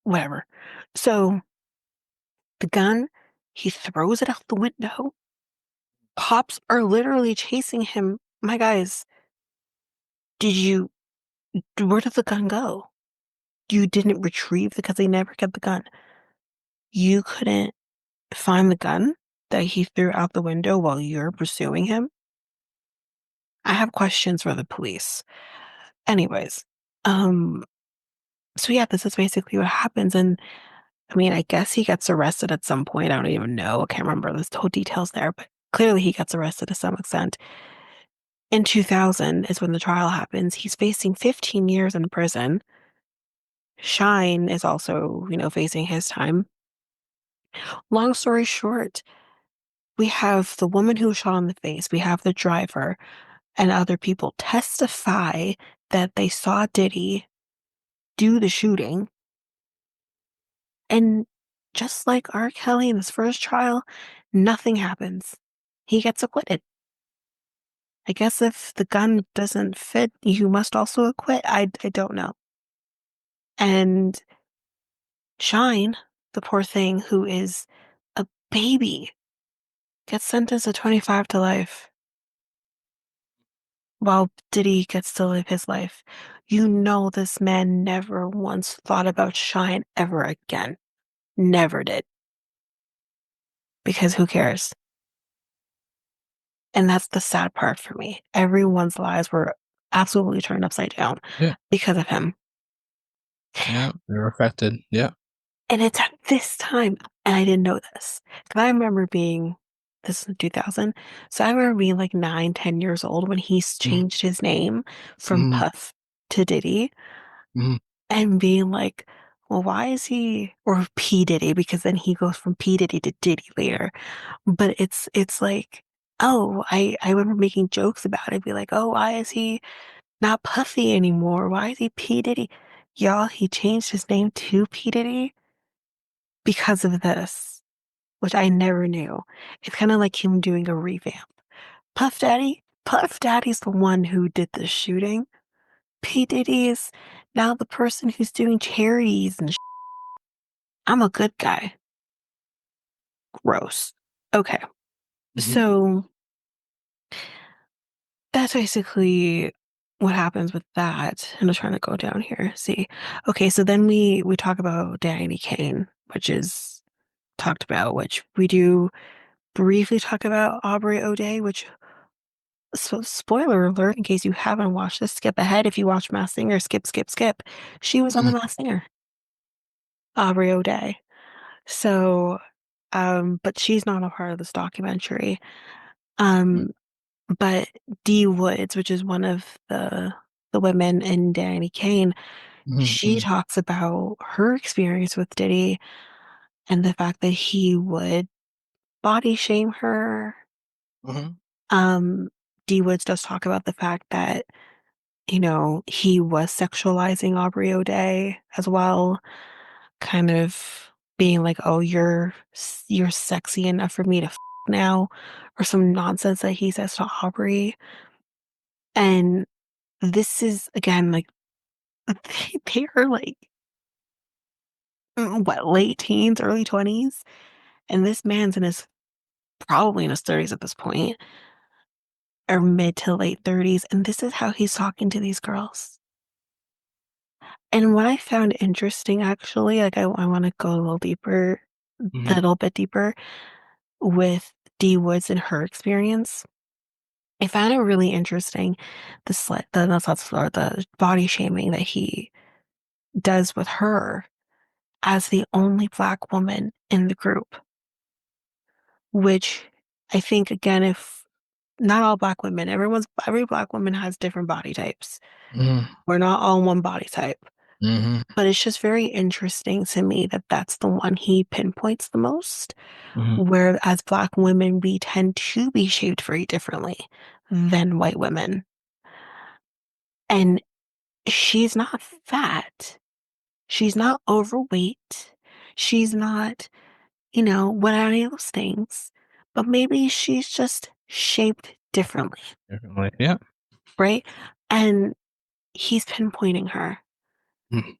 whatever. So the gun, he throws it out the window. Cops are literally chasing him. My guys, did you, where did the gun go? You didn't retrieve because they never get the gun. You couldn't find the gun that he threw out the window while you're pursuing him? I have questions for the police. Anyways, um, so yeah, this is basically what happens. And I mean, I guess he gets arrested at some point. I don't even know. I can't remember the whole details there, but clearly he gets arrested to some extent. In 2000 is when the trial happens. He's facing 15 years in prison. Shine is also, facing his time. Long story short, we have the woman who was shot in the face, we have the driver, and other people testify that they saw Diddy do the shooting. And just like R. Kelly in his first trial, nothing happens. He gets acquitted. I guess if the gun doesn't fit, you must also acquit. I don't know. And Shine, the poor thing who is a baby, gets sentenced to 25 to life while Diddy gets to live his life. You know, this man never once thought about Shine ever again. Never did. Because who cares? And that's the sad part for me. Everyone's lives were absolutely turned upside down Yeah, because of him. yeah, they're affected. Yeah. And it's at this time, and I didn't know this. Because I remember being, this is in 2000, so I remember being like 9, 10 years old when he's Mhm, changed his name from mhm, Puff to Diddy mhm, and being like, well, why is he, or P. Diddy, because then he goes from P. Diddy to Diddy later. But it's like, oh, I remember making jokes about it, be like, oh, why is he not Puffy anymore? Why is he P. Diddy? Y'all, he changed his name to P. Diddy because of this, which I never knew. It's kind of like him doing a revamp. Puff Daddy's the one who did the shooting. P. Diddy is now the person who's doing charities and I'm a good guy. Gross. Okay. mhm, So that's basically what happens with that. I'm just trying to go down here. See. Okay, so then we talk about Danny Kane, which is talked about, which we do briefly talk about Aubrey O'Day, which so spoiler alert in case you haven't watched this, skip ahead. If you watch Masked Singer, skip, skip, skip. She was on the mhm, Masked Singer, Aubrey O'Day. So but she's not a part of this documentary. Um, but Dee Woods, which is one of the women in Danny Kane, mhm, she mhm, talks about her experience with Diddy and the fact that he would body shame her. mhm, Um, Dee Woods does talk about the fact that, he was sexualizing Aubrey O'Day as well, kind of being like, "Oh, you're sexy enough for me to now," or some nonsense that he says to Aubrey. And this is again like they are like what, late teens, early 20s, and this man's in his probably in his 30s at this point, or mid to late 30s, and this is how he's talking to these girls. And what I found interesting, actually, like I want to go a mhm, little bit deeper with Dee Woods and her experience. I found it really interesting the not slut or the body shaming that he does with her as the only Black woman in the group, which I think again, if not all Black women, every Black woman has different body types. mhm, We're not all one body type. mhm, But it's just very interesting to me that that's the one he pinpoints the most, mhm, where as Black women, we tend to be shaped very differently than white women. And she's not fat. She's not overweight. She's not, what any of those things. But maybe she's just shaped differently, definitely. Yeah. right? And he's pinpointing her. Mhm,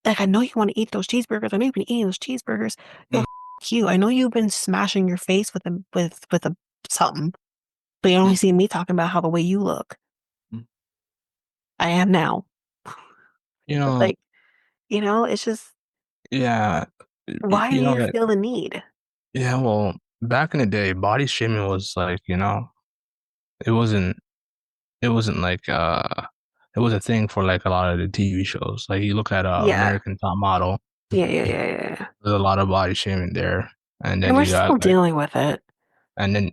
Like, I know you want to eat those cheeseburgers. I know you've been eating those cheeseburgers. Yo, mhm, you. I know you've been smashing your face with a something, but you only mhm, see me talking about how the way you look. mhm. I am now. You know, Like, it's just yeah, why do you that feel the need? yeah, well, back in the day, body shaming was like, it wasn't it wasn't like it was a thing for like a lot of the TV shows. Like you look at Yeah. American Top Model, Yeah, yeah, yeah, yeah, yeah. there's a lot of body shaming there, and And then we're you got still like, dealing with it. and then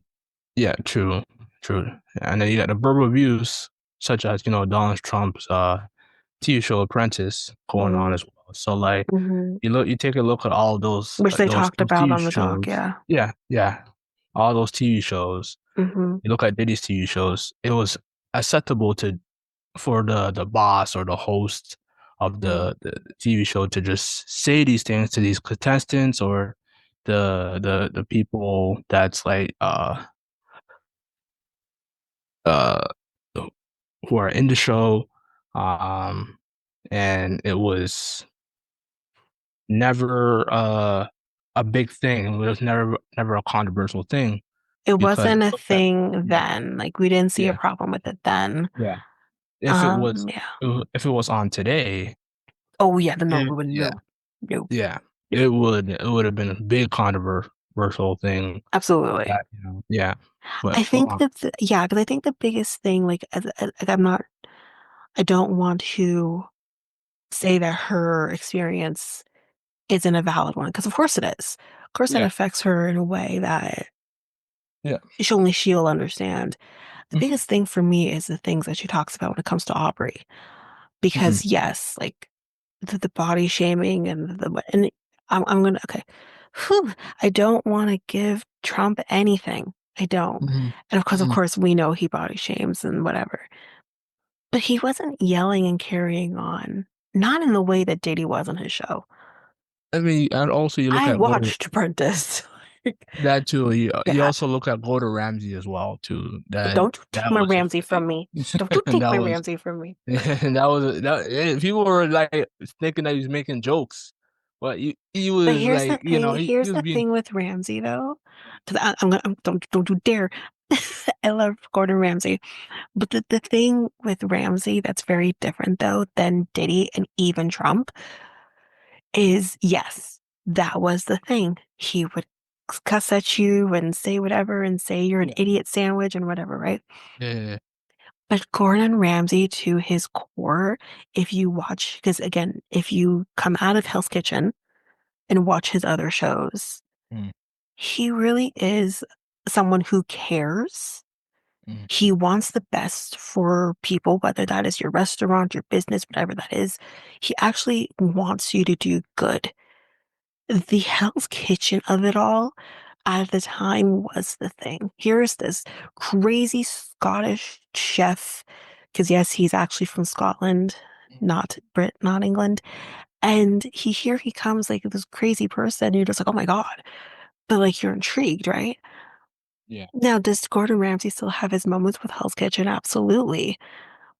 yeah, true, true, and then you got the verbal abuse, such as Donald Trump's TV show Apprentice going on Mm-hmm. as well. So like Mm-hmm. you take a look at all Which they those talked about TV on the talk, shows. yeah. Yeah, yeah, all those TV shows. Mm-hmm. You look at Diddy's TV shows. It was acceptable to for the boss or the host of the TV show to just say these things to these contestants or the people that's like uh who are in the show, um and it was never a big thing. It was never a controversial thing It because wasn't a look at thing yeah then. Like we didn't see a yeah problem with it then. yeah if it was Yeah. if it was on today, Oh yeah, the no, eh, we would yeah no. No. yeah it would have been a big controversial thing Absolutely. that yeah I but go think on. that yeah, because I think the biggest thing, like I'm not, I don't want to say that her experience isn't a valid one, because of course it is. Of course, that Yeah affects her in a way that yeah she'll understand. The hmm biggest thing for me is the things that she talks about when it comes to Aubrey, hmm because yes, like the body shaming and I'm gonna okay. Whew, I don't want to give Trump anything. I don't. hmm And of hmm course, we know he body shames and whatever. But he wasn't yelling and carrying on, not in the way that Diddy was on his show. I mean, and also you look I at Gordon. watched Apprentice. Like, That too. You yeah. also look at Gordon Ramsay as well too. Don't you take That my was a Ramsey from me. Don't you and take that my was Ramsey from me. and people were like thinking that he was making jokes, but he But was here's the like thing. he Here's was the being thing with Ramsey, though, because don't you dare. I love Gordon Ramsay, but the thing with Ramsey that's very different though than Diddy and even Trump is yes, that was the thing. He would cuss at you and say whatever and say you're an yeah idiot sandwich and whatever, right? yeah But Gordon Ramsay, to his core, if you watch, because again, if you come out of Hell's Kitchen and watch his other shows, mm, he really is someone who cares. mm, He wants the best for people, whether that is your restaurant, your business, whatever that is. He actually wants you to do good. The Hell's Kitchen of it all at the time was the thing. Here's this crazy Scottish chef, because yes, he's actually from Scotland, not Brit, not England. And here he comes like this crazy person. You're just like, oh my God. But like you're intrigued, right? yeah Now, does Gordon Ramsay still have his moments with Hell's Kitchen? Absolutely.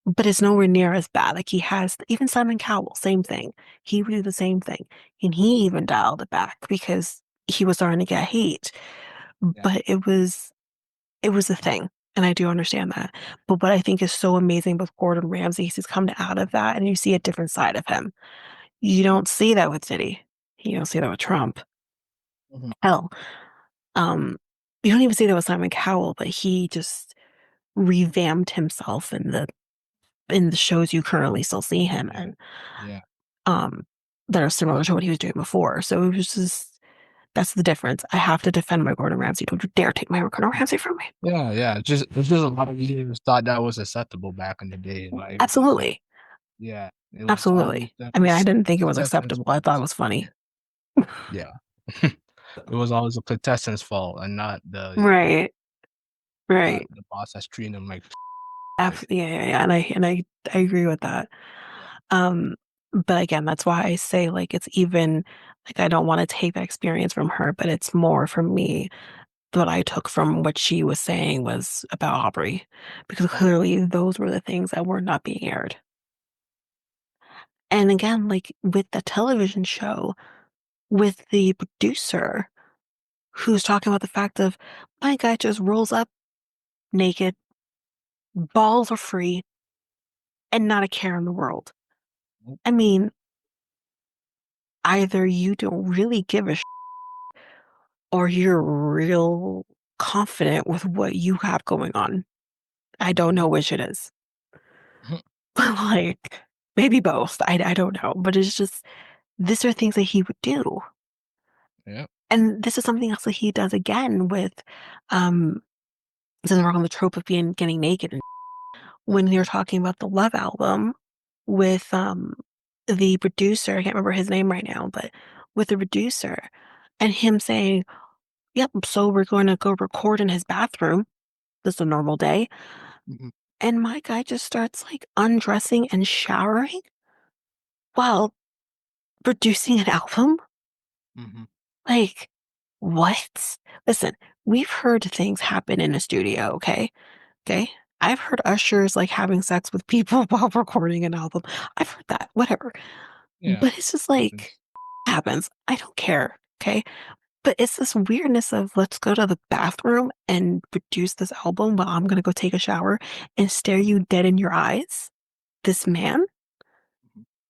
But it's nowhere near as bad. Like he has, even Simon Cowell, same thing. He would do the same thing. And he even dialed it back because he was starting to get hate. yeah But it was a thing. And I do understand that. But what I think is so amazing with Gordon Ramsay is he's come out of that and you see a different side of him. You don't see that with Diddy. You don't see that with Trump. mhm, Hell, um, you don't even see that with Simon Cowell, but he just revamped himself in the shows you currently still see him yeah in, yeah um, that are similar to what he was doing before. So it was just that's the difference. I have to defend my Gordon Ramsay. Don't you dare take my Gordon Ramsay from me. yeah just there's just a lot of leaders thought that was acceptable back in the day. Like it was like Absolutely. yeah it was always Absolutely. I mean, I didn't the think it was contestants' acceptable. I thought it faults. was funny. Yeah. It was always the contestant's fault and not Right. not Right. the boss that's treating them like Absolutely. basically. Yeah, yeah, yeah. I agree with that. Yeah. Um, but again, that's why I say like it's even like I don't want to take that experience from her, but it's more from me what I took from what she was saying was about Aubrey, because clearly those were the things that were not being aired. And again, like with the television show, with the producer who's talking about the fact of my guy just rolls up naked, balls are free, and not a care in the world. I mean, either you don't really give a or you're real confident with what you have going on. I don't know which it is. Like, maybe both. I don't know. But it's just, these are things that he would do. Yeah. And this is something else that he does again with, um, this isn't wrong on the trope of being getting naked. And when you're talking about the Love album with, the producer, I can't remember his name right now, but with the producer and him saying, yep, so we're going to go record in his bathroom. This is a normal day. Mhm. And my guy just starts like undressing and showering while producing an album. Mhm. Like, what? Listen, we've heard things happen in a studio, okay? Okay. I've heard ushers like having sex with people while recording an album. I've heard that, whatever. Yeah. But it's just like, Happens. happens. I don't care. Okay. But it's this weirdness of let's go to the bathroom and produce this album while I'm going to go take a shower and stare you dead in your eyes. This man,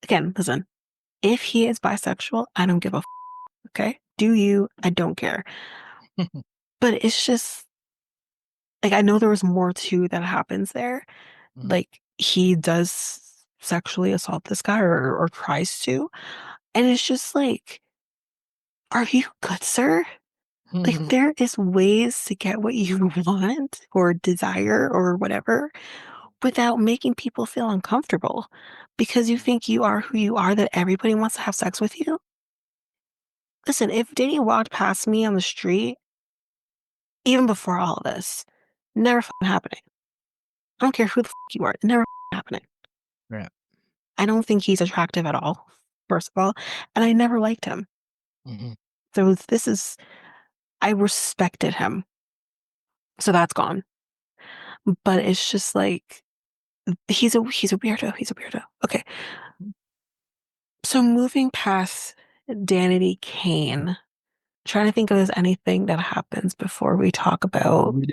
again, listen, if he is bisexual, I don't give a okay? Do you? I don't care. Mhm. But it's just like I know there was more too that happens there. Mhm. Like he does sexually assault this guy or tries to. And it's just like, are you good, sir? Like Mhm. there is ways to get what you want or desire or whatever without making people feel uncomfortable because you think you are who you are, that everybody wants to have sex with you. Listen, if Diddy walked past me on the street, even before all of this, never happening. I don't care who the you are, never happening. Right. I don't think he's attractive at all, first of all, and I never liked him. Mhm. So this is, I respected him. So that's gone. But it's just like, he's a weirdo. He's a weirdo. Okay. So moving past Danity Kane, trying to think if there's anything that happens before we talk about. We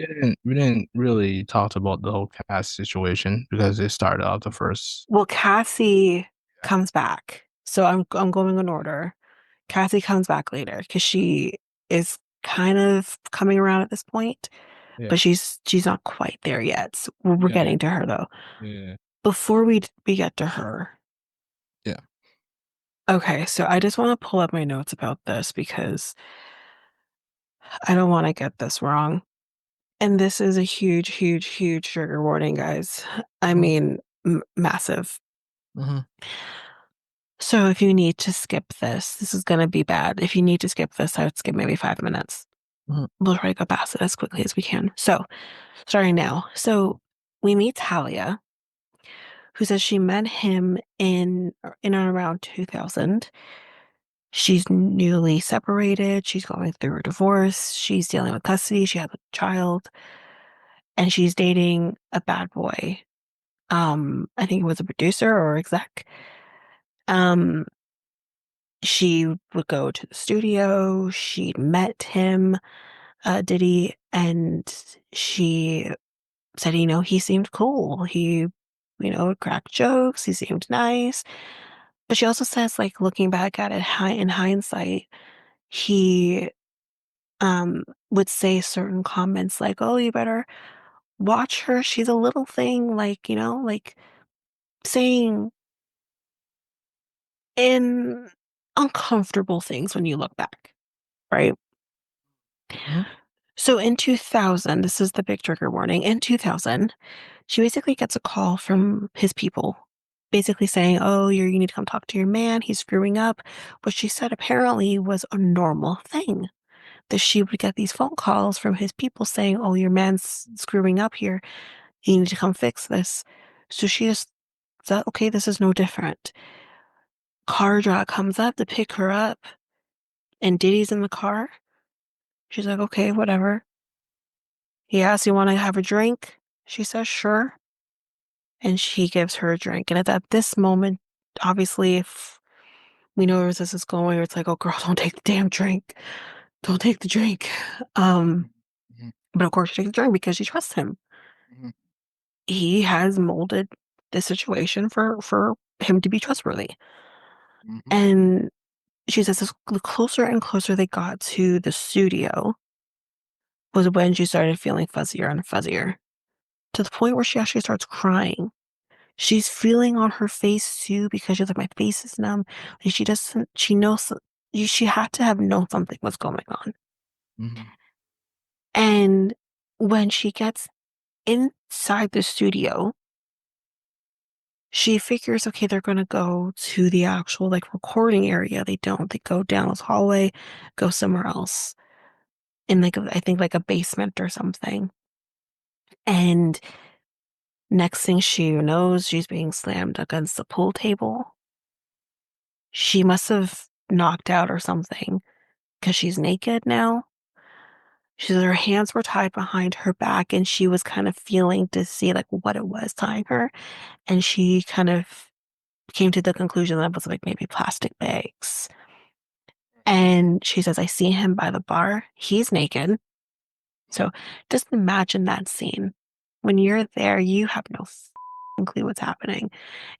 didn't really talk about the whole cast situation because it started out the first. Well, Cassie comes back. So I'm going in order. Cassie comes back later because she is kind of coming around at this point, Yeah. but she's not quite there yet. So we're Yeah. getting to her though. Yeah. Before we get to her, Yeah. okay, so I just want to pull up my notes about this because I don't want to get this wrong. And this is a huge, huge, huge trigger warning, guys. I Mhm. mean, massive. Mhm. So if you need to skip this, this is going to be bad. If you need to skip this, I would skip maybe 5 minutes. Mhm. We'll try to go past it as quickly as we can. So, starting now. So, we meet Talia, who says she met him in and around 2000. She's newly separated. She's going through a divorce. She's dealing with custody. She has a child, and she's dating a bad boy. I think it was a producer or exec. Um, she would go to the studio. She met him, Diddy, and she said, he seemed cool. He, would crack jokes. He seemed nice. But she also says, like, looking back at it in hindsight, he would say certain comments like, oh, you better watch her. She's a little thing, like, like saying in uncomfortable things when you look back, right? Mhm. So in 2000, this is the big trigger warning. In 2000, she basically gets a call from his people, basically saying, oh, you need to come talk to your man. He's screwing up. What she said apparently was a normal thing, that she would get these phone calls from his people saying, oh, your man's screwing up here. You need to come fix this. So she just said, okay, this is no different. Car drive comes up to pick her up, and Diddy's in the car. She's like, okay, whatever. He asks, you want to have a drink? She says, sure. And she gives her a drink. And at this moment, obviously, if we know where this is going, it's like, oh, girl, don't take the damn drink. Don't take the drink. Um, Mhm. but of course, she takes the drink because she trusts him. Mhm. He has molded the situation for him to be trustworthy. Mhm. And she says the closer and closer they got to the studio was when she started feeling fuzzier and fuzzier to the point where she actually starts crying. She's feeling on her face too because she's like, my face is numb. And she doesn't, she knows, she had to have known something was going on. Mhm. And when she gets inside the studio, she figures, okay, they're going to go to the actual like recording area. They don't. They go down this hallway, go somewhere else in like, I think like a basement or something. And next thing she knows, she's being slammed against the pool table. She must have knocked out or something because she's naked now. Her hands were tied behind her back and she was kind of feeling to see like what it was tying her. And she kind of came to the conclusion that it was like maybe plastic bags. And she says, I see him by the bar. He's naked. So just imagine that scene. When you're there, you have no clue what's happening.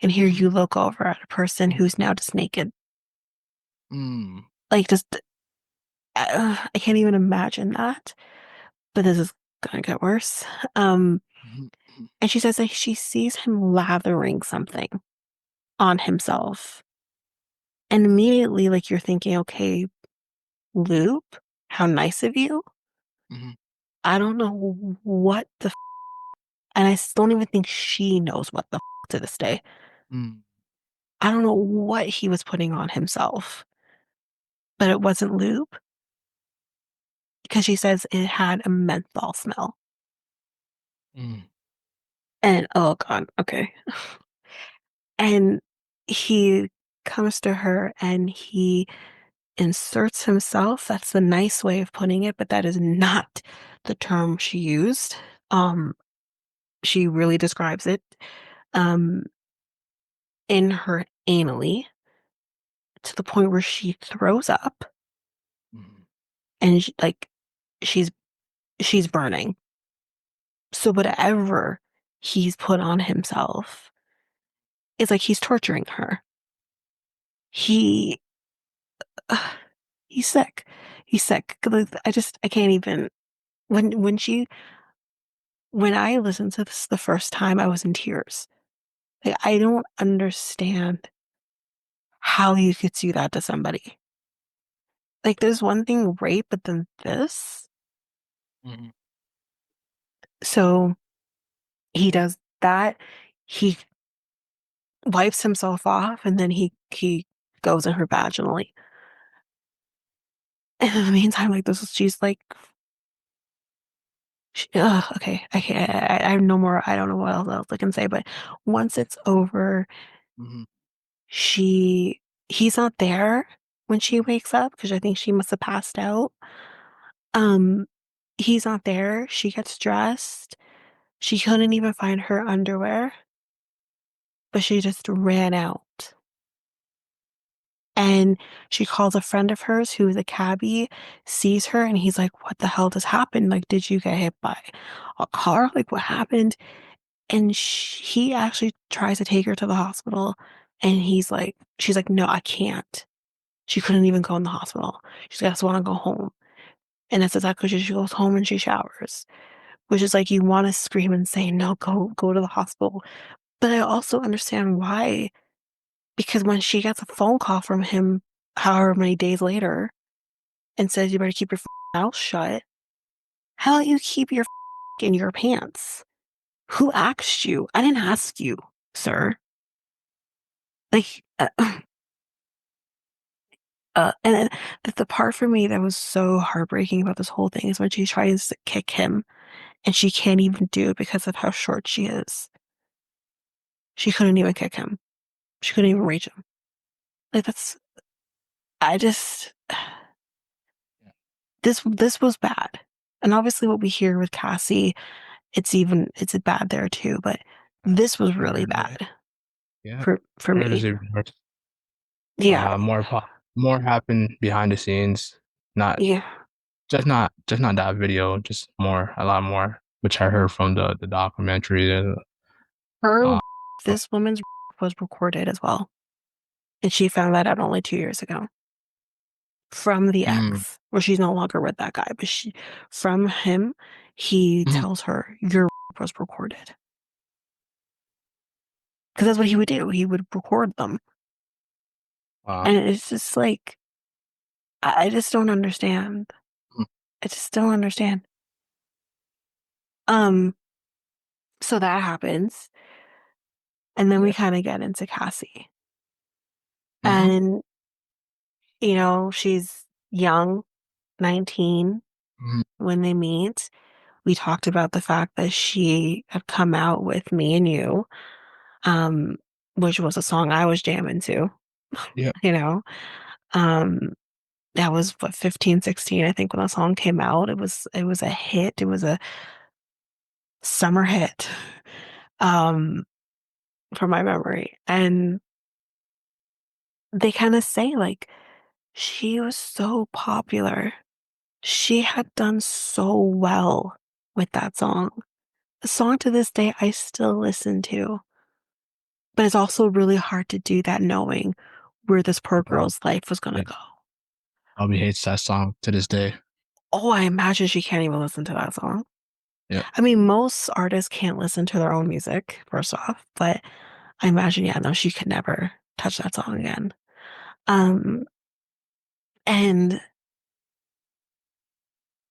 And here Mhm. you look over at a person who's now just naked. Mm. Like, just, I can't even imagine that. But this is gonna get worse. Um, Mhm. Mhm. and she says that she sees him lathering something on himself. And immediately, like, you're thinking, okay, Loop, how nice of you. Mhm. I don't know what the and I don't even think she knows what the to this day. Mm. I don't know what he was putting on himself, but it wasn't lube because she says it had a menthol smell. Mm. And oh God, okay. And he comes to her and he inserts himself. That's the nice way of putting it, but that is not the term she used. Um, she really describes it um in her anally to the point where she throws up Mhm. and she's she's burning. So whatever he's put on himself is like he's torturing her. He uh, he's sick. He's sick. 'Cause I can't even when she when I listened to this the first time I was in tears. Like I don't understand how you could do that to somebody. Like there's one thing rape, but then this. Mhm. So he does that. He wipes himself off and then he goes in her vaginally. And in the meantime, like this is she's like okay, I have no more I don't know what else I can say, but once it's over, Mhm. she he's not there when she wakes up because I think she must have passed out. Um he's not there. She gets dressed. She couldn't even find her underwear, but she just ran out. And she calls a friend of hers who is a cabbie, sees her, and he's like, what the hell just happened? Like, did you get hit by a car? Like, what happened? And he actually tries to take her to the hospital. And she's like, no, I can't. She couldn't even go in the hospital. She's like, I just want to go home. And that's exactly what she goes home and she showers, which is like, you want to scream and say, no, go to the hospital. But I also understand why. Because when she gets a phone call from him, however many days later, and says you better keep your mouth shut, how about you keep your in your pants? Who asked you? I didn't ask you, sir. Like, and then the part for me that was so heartbreaking about this whole thing is when she tries to kick him and she can't even do it because of how short she is. She couldn't even kick him. She couldn't even reach him. Like I just, Yeah. this was bad. And obviously what we hear with Cassie, it's bad there too, but this was really Hers is- bad Yeah. for Hers is me. even worse. Yeah. More happened behind the scenes. Not Yeah. just not that video. Just more, a lot more, which I heard from the documentary. Her, Uh, this woman's was recorded as well. And she found that out only 2 years ago from the mm, ex, where she's no longer with that guy, but from him, he mhm. tells her your was recorded. because that's what he would do. He would record them. Uh, And it's just like, I just don't understand. mm, I just don't understand. Um, so that happens. And then we yeah. kind of get into Cassie. Mm-hmm. And, she's young, 19 Mm-hmm. when they meet. We talked about the fact that she had come out with Me and You, um, which was a song I was jamming to, Yeah. you know. Um, that was what 15, 16, I think when the song came out. It was a hit. It was a summer hit. Um, from my memory. And they kind of say like she was so popular. She had done so well with that song. A song to this day I still listen to. But it's also really hard to do that knowing where this poor Bro. girl's life was gonna Yeah. go. Bobby hates that song to this day. Oh, I imagine she can't even listen to that song. Yeah. I mean, most artists can't listen to their own music, first off, but I imagine, yeah, no, she could never touch that song again. Um, and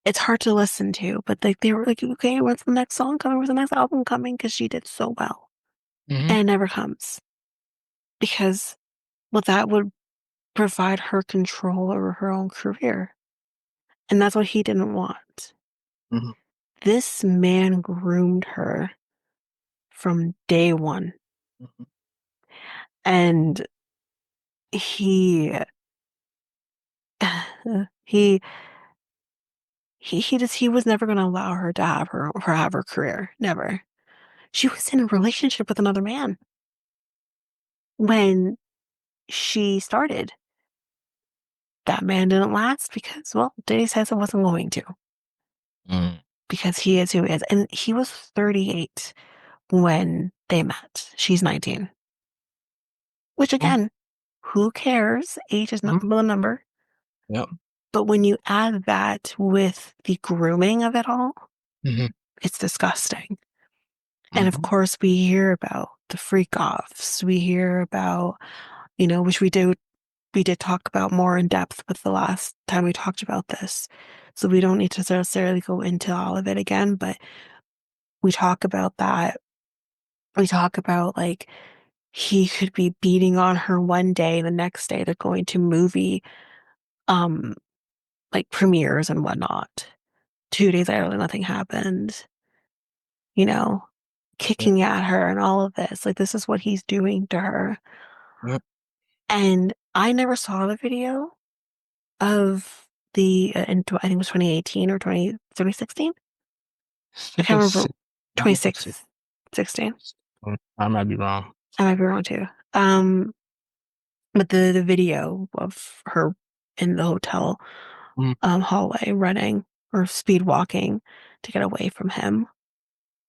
it's hard to listen to, but like they were like, okay, when's the next song coming? When's the next album coming? Because she did so well. Mm-hmm. And it never comes because, well, that would provide her control over her own career. And that's what he didn't want. Mm-hmm. This man groomed her from day one. Mm-hmm. And he, he, he was never going to allow her to have her career. Never. She was in a relationship with another man when she started. That man didn't last because, well, Diddy says it wasn't going to Mm-hmm. because he is who he is. And he was 38 when they met. She's 19, which again, who cares? Age is Mm-hmm. nothing but a number. Yep. But when you add that with the grooming of it all, Mm-hmm. it's disgusting. And of Mm-hmm. course, we hear about the freak offs. We hear about, which we did talk about more in depth with the last time we talked about this. So we don't need to necessarily go into all of it again, but we talk about that. We talk about like he could be beating on her one day, the next day they're going to movie um like premieres and whatnot. 2 days later, nothing happened, you know, Yep. kicking at her and all of this. Like this is what he's doing to her. Yep. And I never saw the video of I think it was 2018 or 2016. I I think it can't was remember. six. I think it was six. 26, 16. I might be wrong. I might be wrong too. Um, but the video of her in the hotel Mm-hmm. hallway running or speed walking to get away from him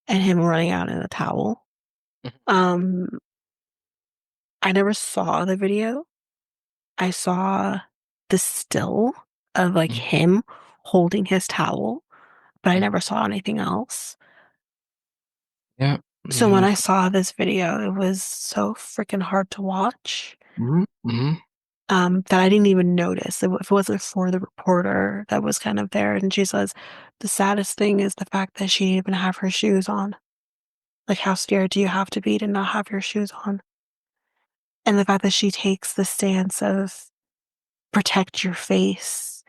and him running out in a towel. Um, I never saw the video. I saw the still of like Mm-hmm. him holding his towel, but I Mm-hmm. never saw anything else. Yeah. So when Yeah. I saw this video, it was so freaking hard to watch, Mm-hmm. Mm-hmm. that I didn't even notice. If it wasn't for the reporter that was kind of there, and she says, the saddest thing is the fact that she didn't even have her shoes on. Like, how scared do you have to be to not have your shoes on? And the fact that she takes the stance of protect your face,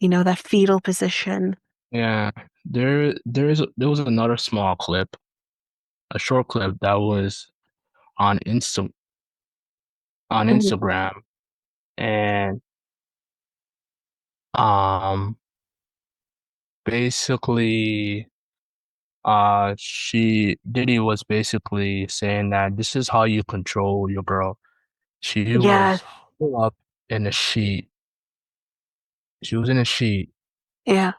that fetal position. Yeah. There was another small clip, a short clip that was on Mhm. Instagram, and um basically she Diddy was basically saying that this is how you control your girl. She Yes, was full up in a sheet. She was in a sheet yeah,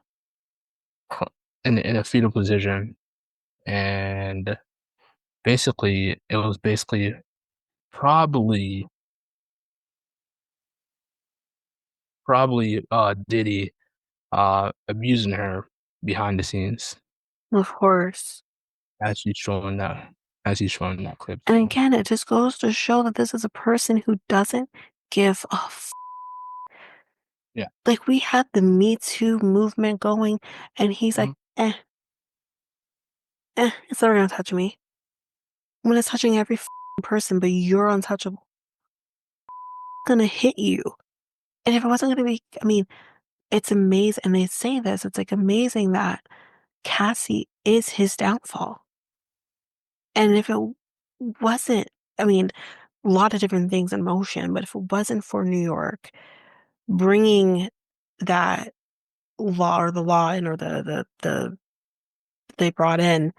in a fetal position, and basically it was basically probably Diddy abusing her behind the scenes of course. as she's showing that. as he's showing that clip. And So again, it just goes to show that this is a person who doesn't give a f. yeah. Like, we had the Me Too movement going, and he's like, Mhm. it's never gonna touch me. When it's touching every person, but you're untouchable, it's gonna hit you. And if it wasn't gonna be, I mean, it's amazing. And they say this, it's like amazing that Cassie is his downfall. And if it wasn't, I mean, a lot of different things in motion, but if it wasn't for New York bringing that law or the law in or the they brought in,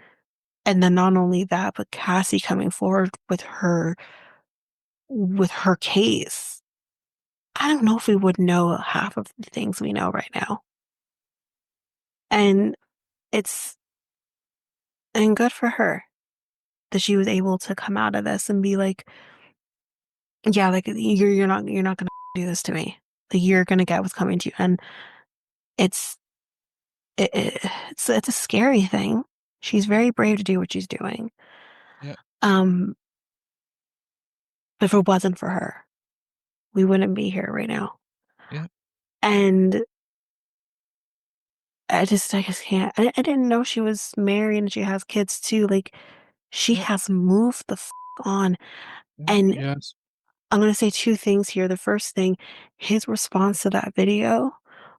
and then not only that, but Cassie coming forward with her case, I don't know if we would know half of the things we know right now. And it's and good for her that she was able to come out of this and be like, yeah, like you're not gonna do this to me. Like you're gonna get what's coming to you. And it's it's a scary thing. She's very brave to do what she's doing. Yeah. Um, but if it wasn't for her, we wouldn't be here right now. Yeah. And I just can't. I didn't know she was married and she has kids too. Like, she Yeah. has moved the on. Yeah. And Yes. I'm gonna say two things here. The first thing, his response to that video,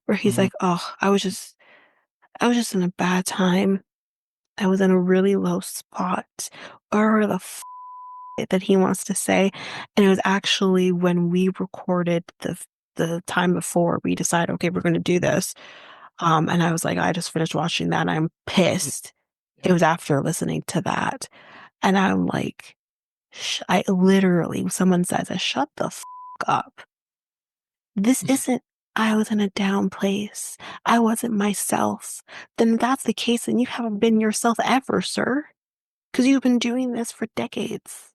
where he's Mhm. like, "Oh, I was just in a bad time. I was in a really low spot," or the that he wants to say. And it was actually when we recorded the time before we decided, okay, we're going to do this. And I was like, I just finished watching that. And I'm Mm. pissed. It Yeah. was after listening to that. And I'm like, I literally, someone says, shut the up. This isn't, I was in a down place. I wasn't myself. Then that's the case. And you haven't been yourself ever, sir, because you've been doing this for decades.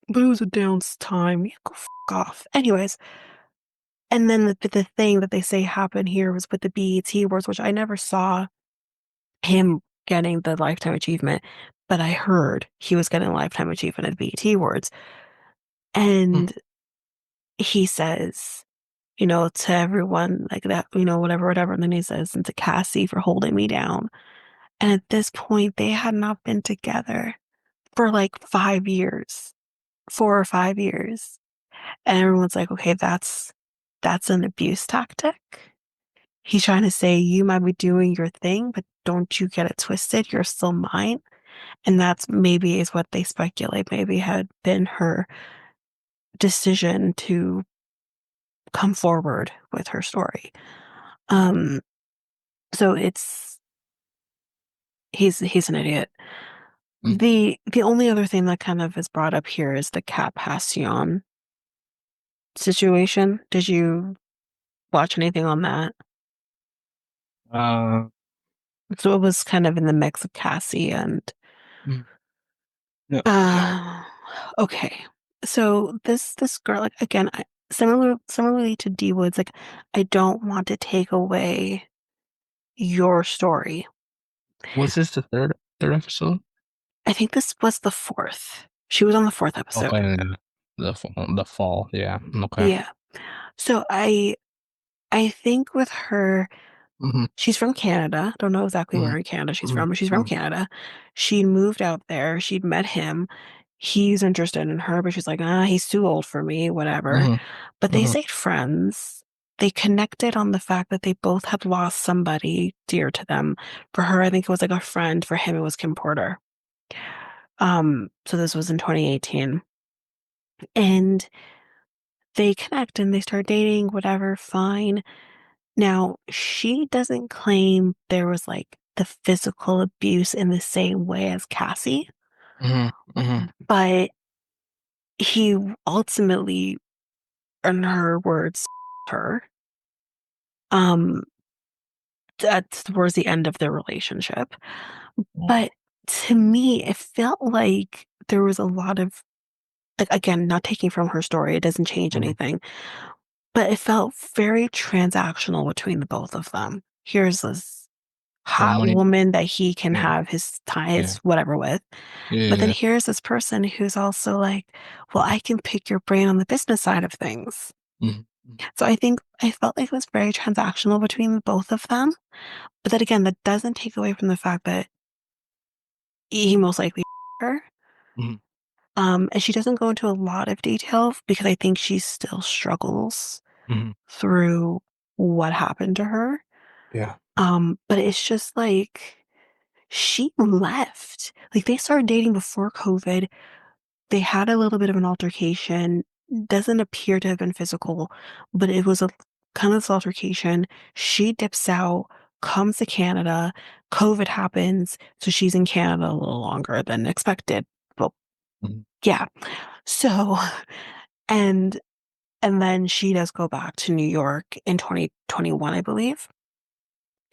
But it was a dance time. Yeah, go off. Anyways, and then the thing that they say happened here was with the BET Awards, which I never saw him getting the Lifetime Achievement, but I heard he was getting a Lifetime Achievement at the BET Awards. Mm. And he says, to everyone like that, whatever, whatever. And then he says, and to Cassie for holding me down. And at this point, they had not been together for like 5 years, 4 or 5 years. And everyone's like, okay, that's an abuse tactic. He's trying to say you might be doing your thing, but don't you get it twisted. You're still mine. And that's maybe is what they speculate maybe had been her decision to come forward with her story. Um, so he's an idiot. Mm. The only other thing that kind of is brought up here is the Cat Passion situation. Did you watch anything on that? Uh. So it was kind of in the mix of Cassie and Mm. No. No. uh okay. So this girl, like again, similarly to D Woods, like I don't want to take away your story. Was this the third episode? I think this was the fourth. She was on the fourth episode. Okay. Yeah. The fall. Yeah. Okay. Yeah. So I think with her, Mhm. she's from Canada. Don't know exactly Mhm. where in Canada she's Mhm. from, but she's from Mhm. Canada. She moved out there. She'd met him. He's interested in her, but she's like, he's too old for me, whatever. Mhm. But they Mhm. stayed friends. They connected on the fact that they both had lost somebody dear to them. For her, I think it was like a friend. For him, it was Kim Porter. So this was in 2018. And they connect and they start dating, whatever, fine. Now, she doesn't claim there was like the physical abuse in the same way as Cassie, Mhm. Mhm. but he ultimately, in her words, her um towards the end of their relationship. But to me, it felt like there was a lot of like again, not taking from her story, it doesn't change Mhm. anything, but it felt very transactional between the both of them. Here's this. The hot money. woman that he can Yeah. have his time, Yeah. his whatever with. Yeah. But then Yeah. here's this person who's also like, well, I can pick your brain on the business side of things. Mhm. So I think I felt like it was very transactional between both of them. But then again, that doesn't take away from the fact that he most likely her. Mhm. And she doesn't go into a lot of detail because I think she still struggles Mhm. through what happened to her. Yeah. But it's just like she left. Like they started dating before COVID. They had a little bit of an altercation. Doesn't appear to have been physical, but it was a kind of this altercation. She dips out, comes to Canada. COVID happens, so she's in Canada a little longer than expected. Well, Mhm. yeah. So, and and then she does go back to New York in 2021, I believe,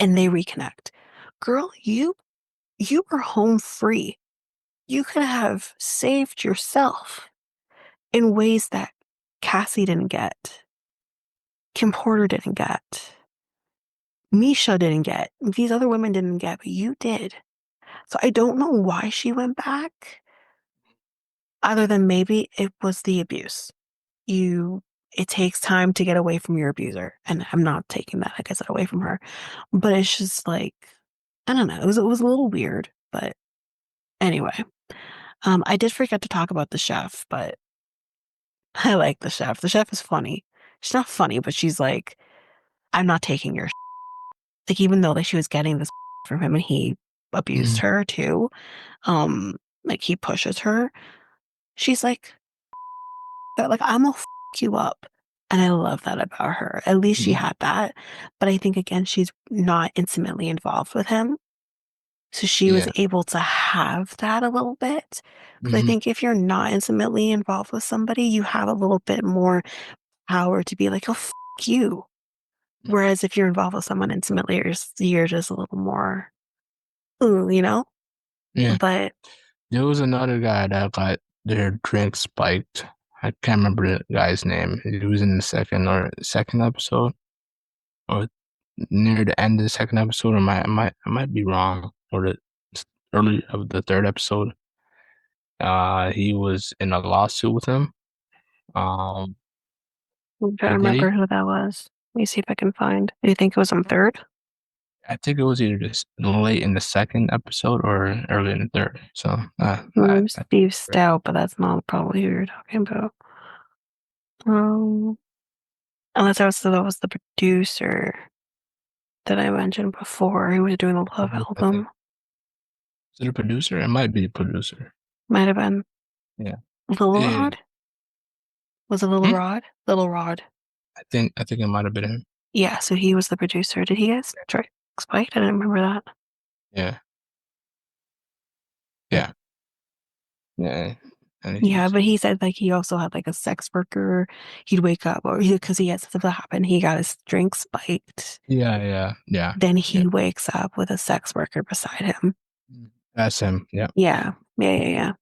and they reconnect. Girl, you were home free. You could have saved yourself in ways that Cassie didn't get, Kim Porter didn't get, Misha didn't get, these other women didn't get, but you did. So I don't know why she went back, other than maybe it was the abuse. You, it takes time to get away from your abuser, and I'm not taking that, like I said, away from her, but it's just like, I don't know, it was a little weird, but anyway. I did forget to talk about the chef, but I like the chef. The chef is funny. She's not funny, but she's like, I'm not taking your like even though like she was getting this from him and he abused Mhm. her too. Like he pushes her. She's like that like I'm gonna you up. And I love that about her. At least she Mhm. had that. But I think again she's not intimately involved with him. So she was Yeah. able to have that a little bit. Because I Mhm. think if you're not intimately involved with somebody, you have a little bit more power to be like, oh, you. Whereas if you're involved with someone intimately, you're just a little more, ooh, you know? Yeah. But There was another guy that got their drink spiked. I can't remember the guy's name. He was in the second episode, or near the end of the second episode. I might be wrong. Or the early of the third episode. He was in a lawsuit with him. Um, I'm trying to with remember Diddy. who that was. Let me see if I can find. Do you think it was on third? I think it was either this late in the second episode or early in the third. So, I Steve Stout, but that's not probably who you're talking about. Um, unless that was the producer that I mentioned before who was doing the Love I think album. is it a producer? It might be a producer. Might have been Yeah. Little Yeah. Rod. Was it Little Hmm? Rod? Little Rod. I think it might have been him. Yeah, so he was the producer. Did he get spiked? I didn't remember that. Yeah. Yeah. Yeah. And Yeah, he's but he said like he also had like a sex worker. He'd wake up or because he had something happen. He got his drink spiked. yeah, yeah, yeah, Then yeah. he wakes up with a sex worker beside him. That's him. Yeah. Yeah, yeah.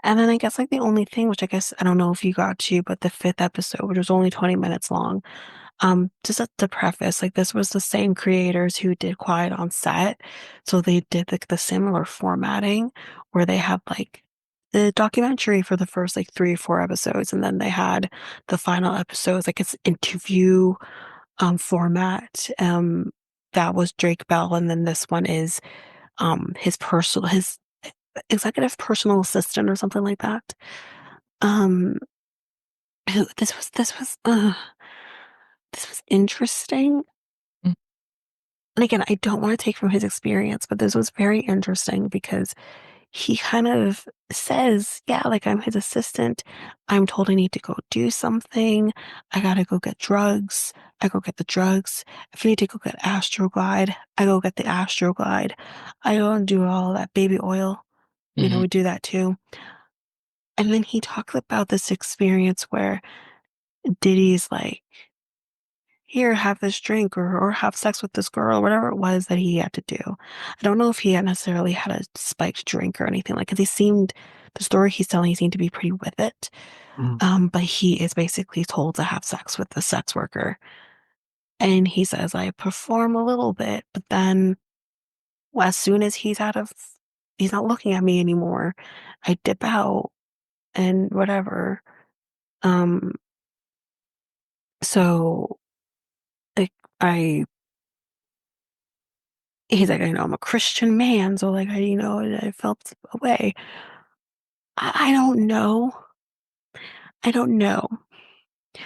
And then I guess like the only thing, which I guess I don't know if you got to, but the fifth episode, which was only 20 minutes long. Just to preface, like this was the same creators who did Quiet on Set. So they did like the similar formatting where they had like the documentary for the first like 3 or 4 episodes, and then they had the final episodes, like it's interview format. That was Drake Bell, and then this one is his executive personal assistant or something like that. Um this was interesting. Mm. And again, I don't want to take from his experience, but this was very interesting because he kind of says, yeah, like I'm his assistant. I'm told I need to go do something. I gotta go get drugs. I go get the drugs. If I need to go get Astroglide, I go get the Astroglide. I go and do all that baby oil. Hmm. We do that too. And then he talks about this experience where Diddy's like, here, have this drink or have sex with this girl, whatever it was that he had to do. I don't know if he had necessarily had a spiked drink or anything like, because the story he's telling, he seemed to be pretty with it. Hmm. But he is basically told to have sex with the sex worker. And he says, I perform a little bit, but then as soon as he's not looking at me anymore, I dip out and whatever. Um, so like I, he's like, I know I'm a Christian man, so like I felt a way. I don't know. I don't know.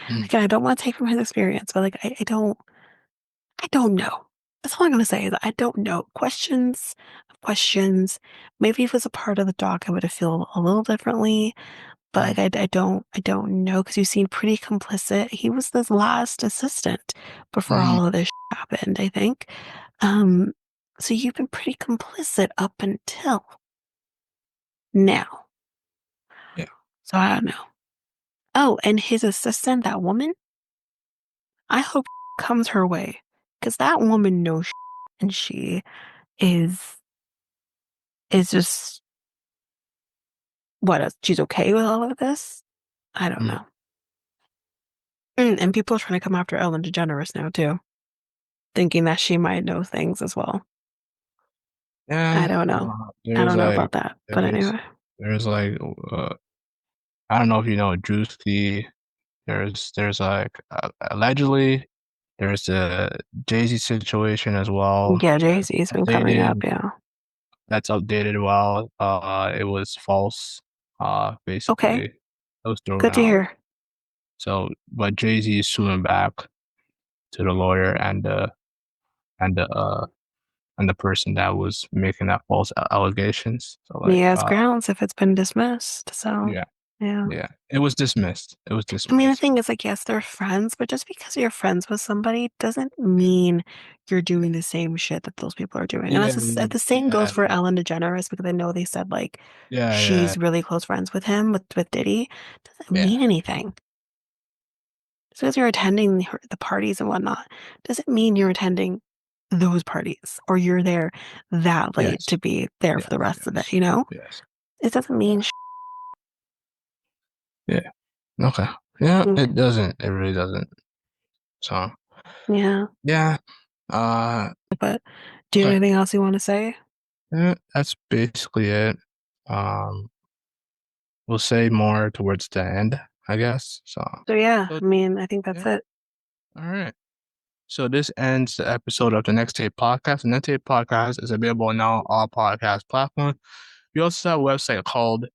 Mm, Again, I don't want to take from his experience, but like I don't know. That's all I'm gonna say is I don't know. Questions of questions. Maybe if it was a part of the doc, I would have feel a little differently. But mm, like I don't know because you seem pretty complicit. He was the last assistant before mm, all of this happened, I think. Um, so you've been pretty complicit up until now. yeah. So I don't know. Oh, and his assistant, that woman, I hope comes her way because that woman knows and she is just she's okay with all of this? I don't Mm. know. And people are trying to come after Ellen DeGeneres now too, thinking that she might know things as well. I Yeah, don't know. I there's don't know like about that. But there's anyway. there's like I don't know if you know Drewski. There's like allegedly there's the Jay-Z situation as well. Yeah, Jay-Z's been coming up, Updated. yeah. That's updated well. It was false. Okay, Basically, it was thrown good to out. hear. So, but Jay-Z is suing back to the lawyer and the uh and the person that was making that false allegations. So He like, has grounds if it's been dismissed. So, yeah, yeah. yeah, it was dismissed. It was I mean, the dismissed. thing is, like, yes, they're friends, but just because you're friends with somebody doesn't mean you're doing the same shit that those people are doing. And Yeah, the same goes yeah, for Ellen DeGeneres because I know they said like yeah, yeah, she's really close friends with him with Diddy. Doesn't yeah. mean anything. Just because you're attending the parties and whatnot doesn't mean you're attending those parties or you're there that late Yes, to be there for yes, the rest of it, yes, you know? yes. It doesn't mean Yeah. Okay. Yeah, okay. it doesn't. It really doesn't. So, Yeah. yeah. Uh, But do you have okay. anything else you want to say? Yeah, that's basically it. Um, we'll say more towards the end, I guess. So yeah, So I mean, I think that's yeah. it. All right. So this ends the episode of the Next Tape Podcast. The Next Tape Podcast is available now on all podcast platforms. We also have a website called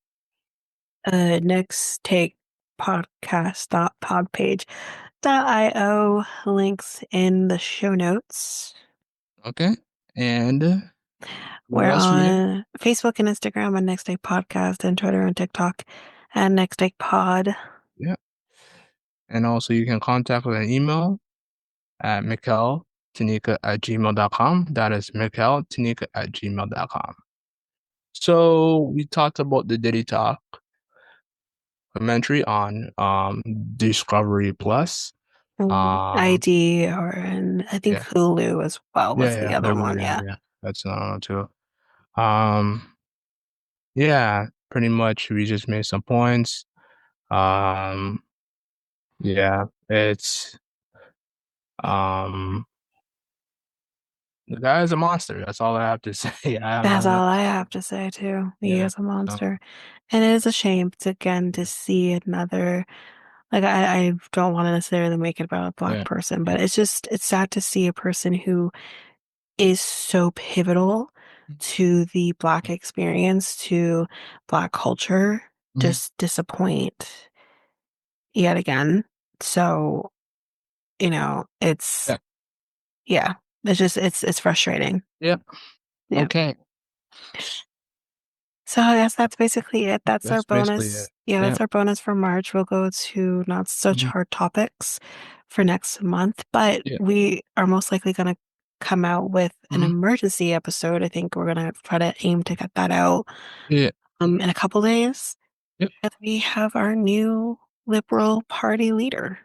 Next take podcast.podpage.io links in the show notes. okay. And what We're else we have? on Facebook and Instagram and Next Take Podcast and Twitter and TikTok and Next Take Pod. Yeah. And also you can contact with an email at Mikel Tanyka at gmail.com. That is Mikel Tanyka at gmail.com. So we talked about the Diddy Talk commentary on Discovery Plus. Um ID or and I think yeah, Hulu as well yeah, was the yeah, other Hulu, one. yeah, Yeah. yeah. That's another one too. Um yeah, pretty much we just made some points. Um yeah, it's um the guy is a monster. That's all I have to say. I have That's nothing else all I to have say. to say too. He Yeah. is a So monster. And it is a shame to again to yeah, see another like I don't want to necessarily make it about a black yeah, person, yeah. but it's sad to see a person who is so pivotal to the black experience, to black culture, Mhm. just disappoint yet again. So, it's Yeah. yeah, it's frustrating. Yep. Yeah. Okay. So I guess that's basically it. That's our That's basically it. bonus. Yeah, Yeah. that's our bonus for March. We'll go to not such Mhm. hard topics for next month, but Yeah. we are most likely going to come out with an Mhm. emergency episode. I think we're going to try to aim to get that out Yeah. in a couple days. Yep. And we have our new Liberal Party leader,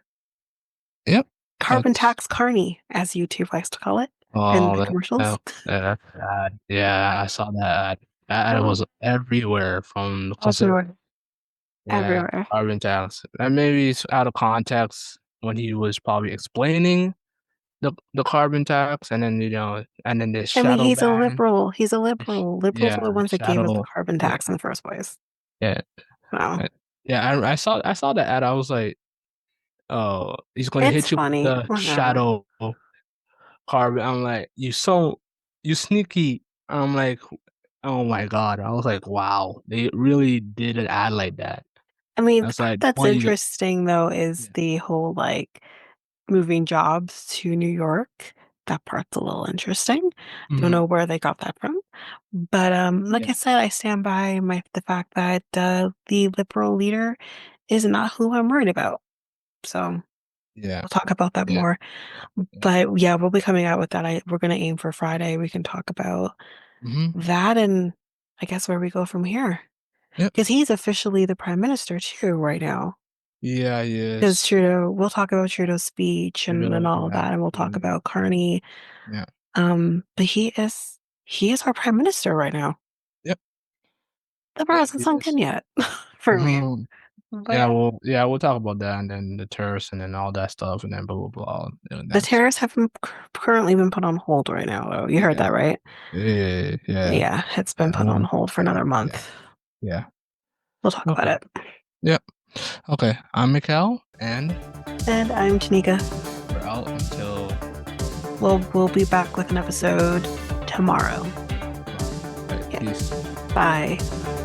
Yep. Carbon That's Tax Carney, as YouTube likes to call it in oh the commercials. that's bad. Yeah, I saw that ad. That ad Oh, was everywhere from the concept. everywhere, Yeah, everywhere. carbon tax. And maybe it's out of context when he was probably explaining. the carbon tax, and then and then the I mean, shadow ban. He's a liberal. Liberals are the Yeah, ones that gave us the shadow. carbon Yeah, tax in the first place. yeah, Wow. yeah. I saw the ad. I was like, oh, he's gonna It's hit you with funny. the Whatever. shadow carbon. I'm like, you sneaky. I'm like, oh my God. I was like, wow, they really did an ad like that. I mean, the That's part like that's 20. interesting though is Yeah. the whole like moving jobs to New York. That part's a little interesting. Don't Hmm. know where they got that from. But like Yeah. I said, I stand by the fact that the liberal leader is not who I'm worried about. So Yeah. we'll talk about that Yeah. more. Yeah. But yeah, we'll be coming out with that. We're gonna aim for Friday. We can talk about Hmm. that and I guess where we go from here. Yep. Because he's officially the prime minister too right now. Yeah. Because Yes. Trudeau, we'll talk about Trudeau's speech and all of Yeah. that, and we'll talk Yeah. about Carney. Yeah. But he is our prime minister right now. Yep. The bar Yep. hasn't sunk in Yes. yet for me. Mhm. But yeah, Yeah, we'll talk about that, and then the terrorists, and then all that stuff, and then blah blah blah. And the that's tariffs have currently been put on hold right now, though. You heard yeah, that, right? yeah, yeah, Yeah, it's been yeah. put on hold for another Yeah, month. yeah. We'll talk about Okay. it. Yep. Okay. I'm Mikel, and And I'm Tanika. we're out until We'll be back with an episode tomorrow. tomorrow. Right, Yeah. peace. Bye.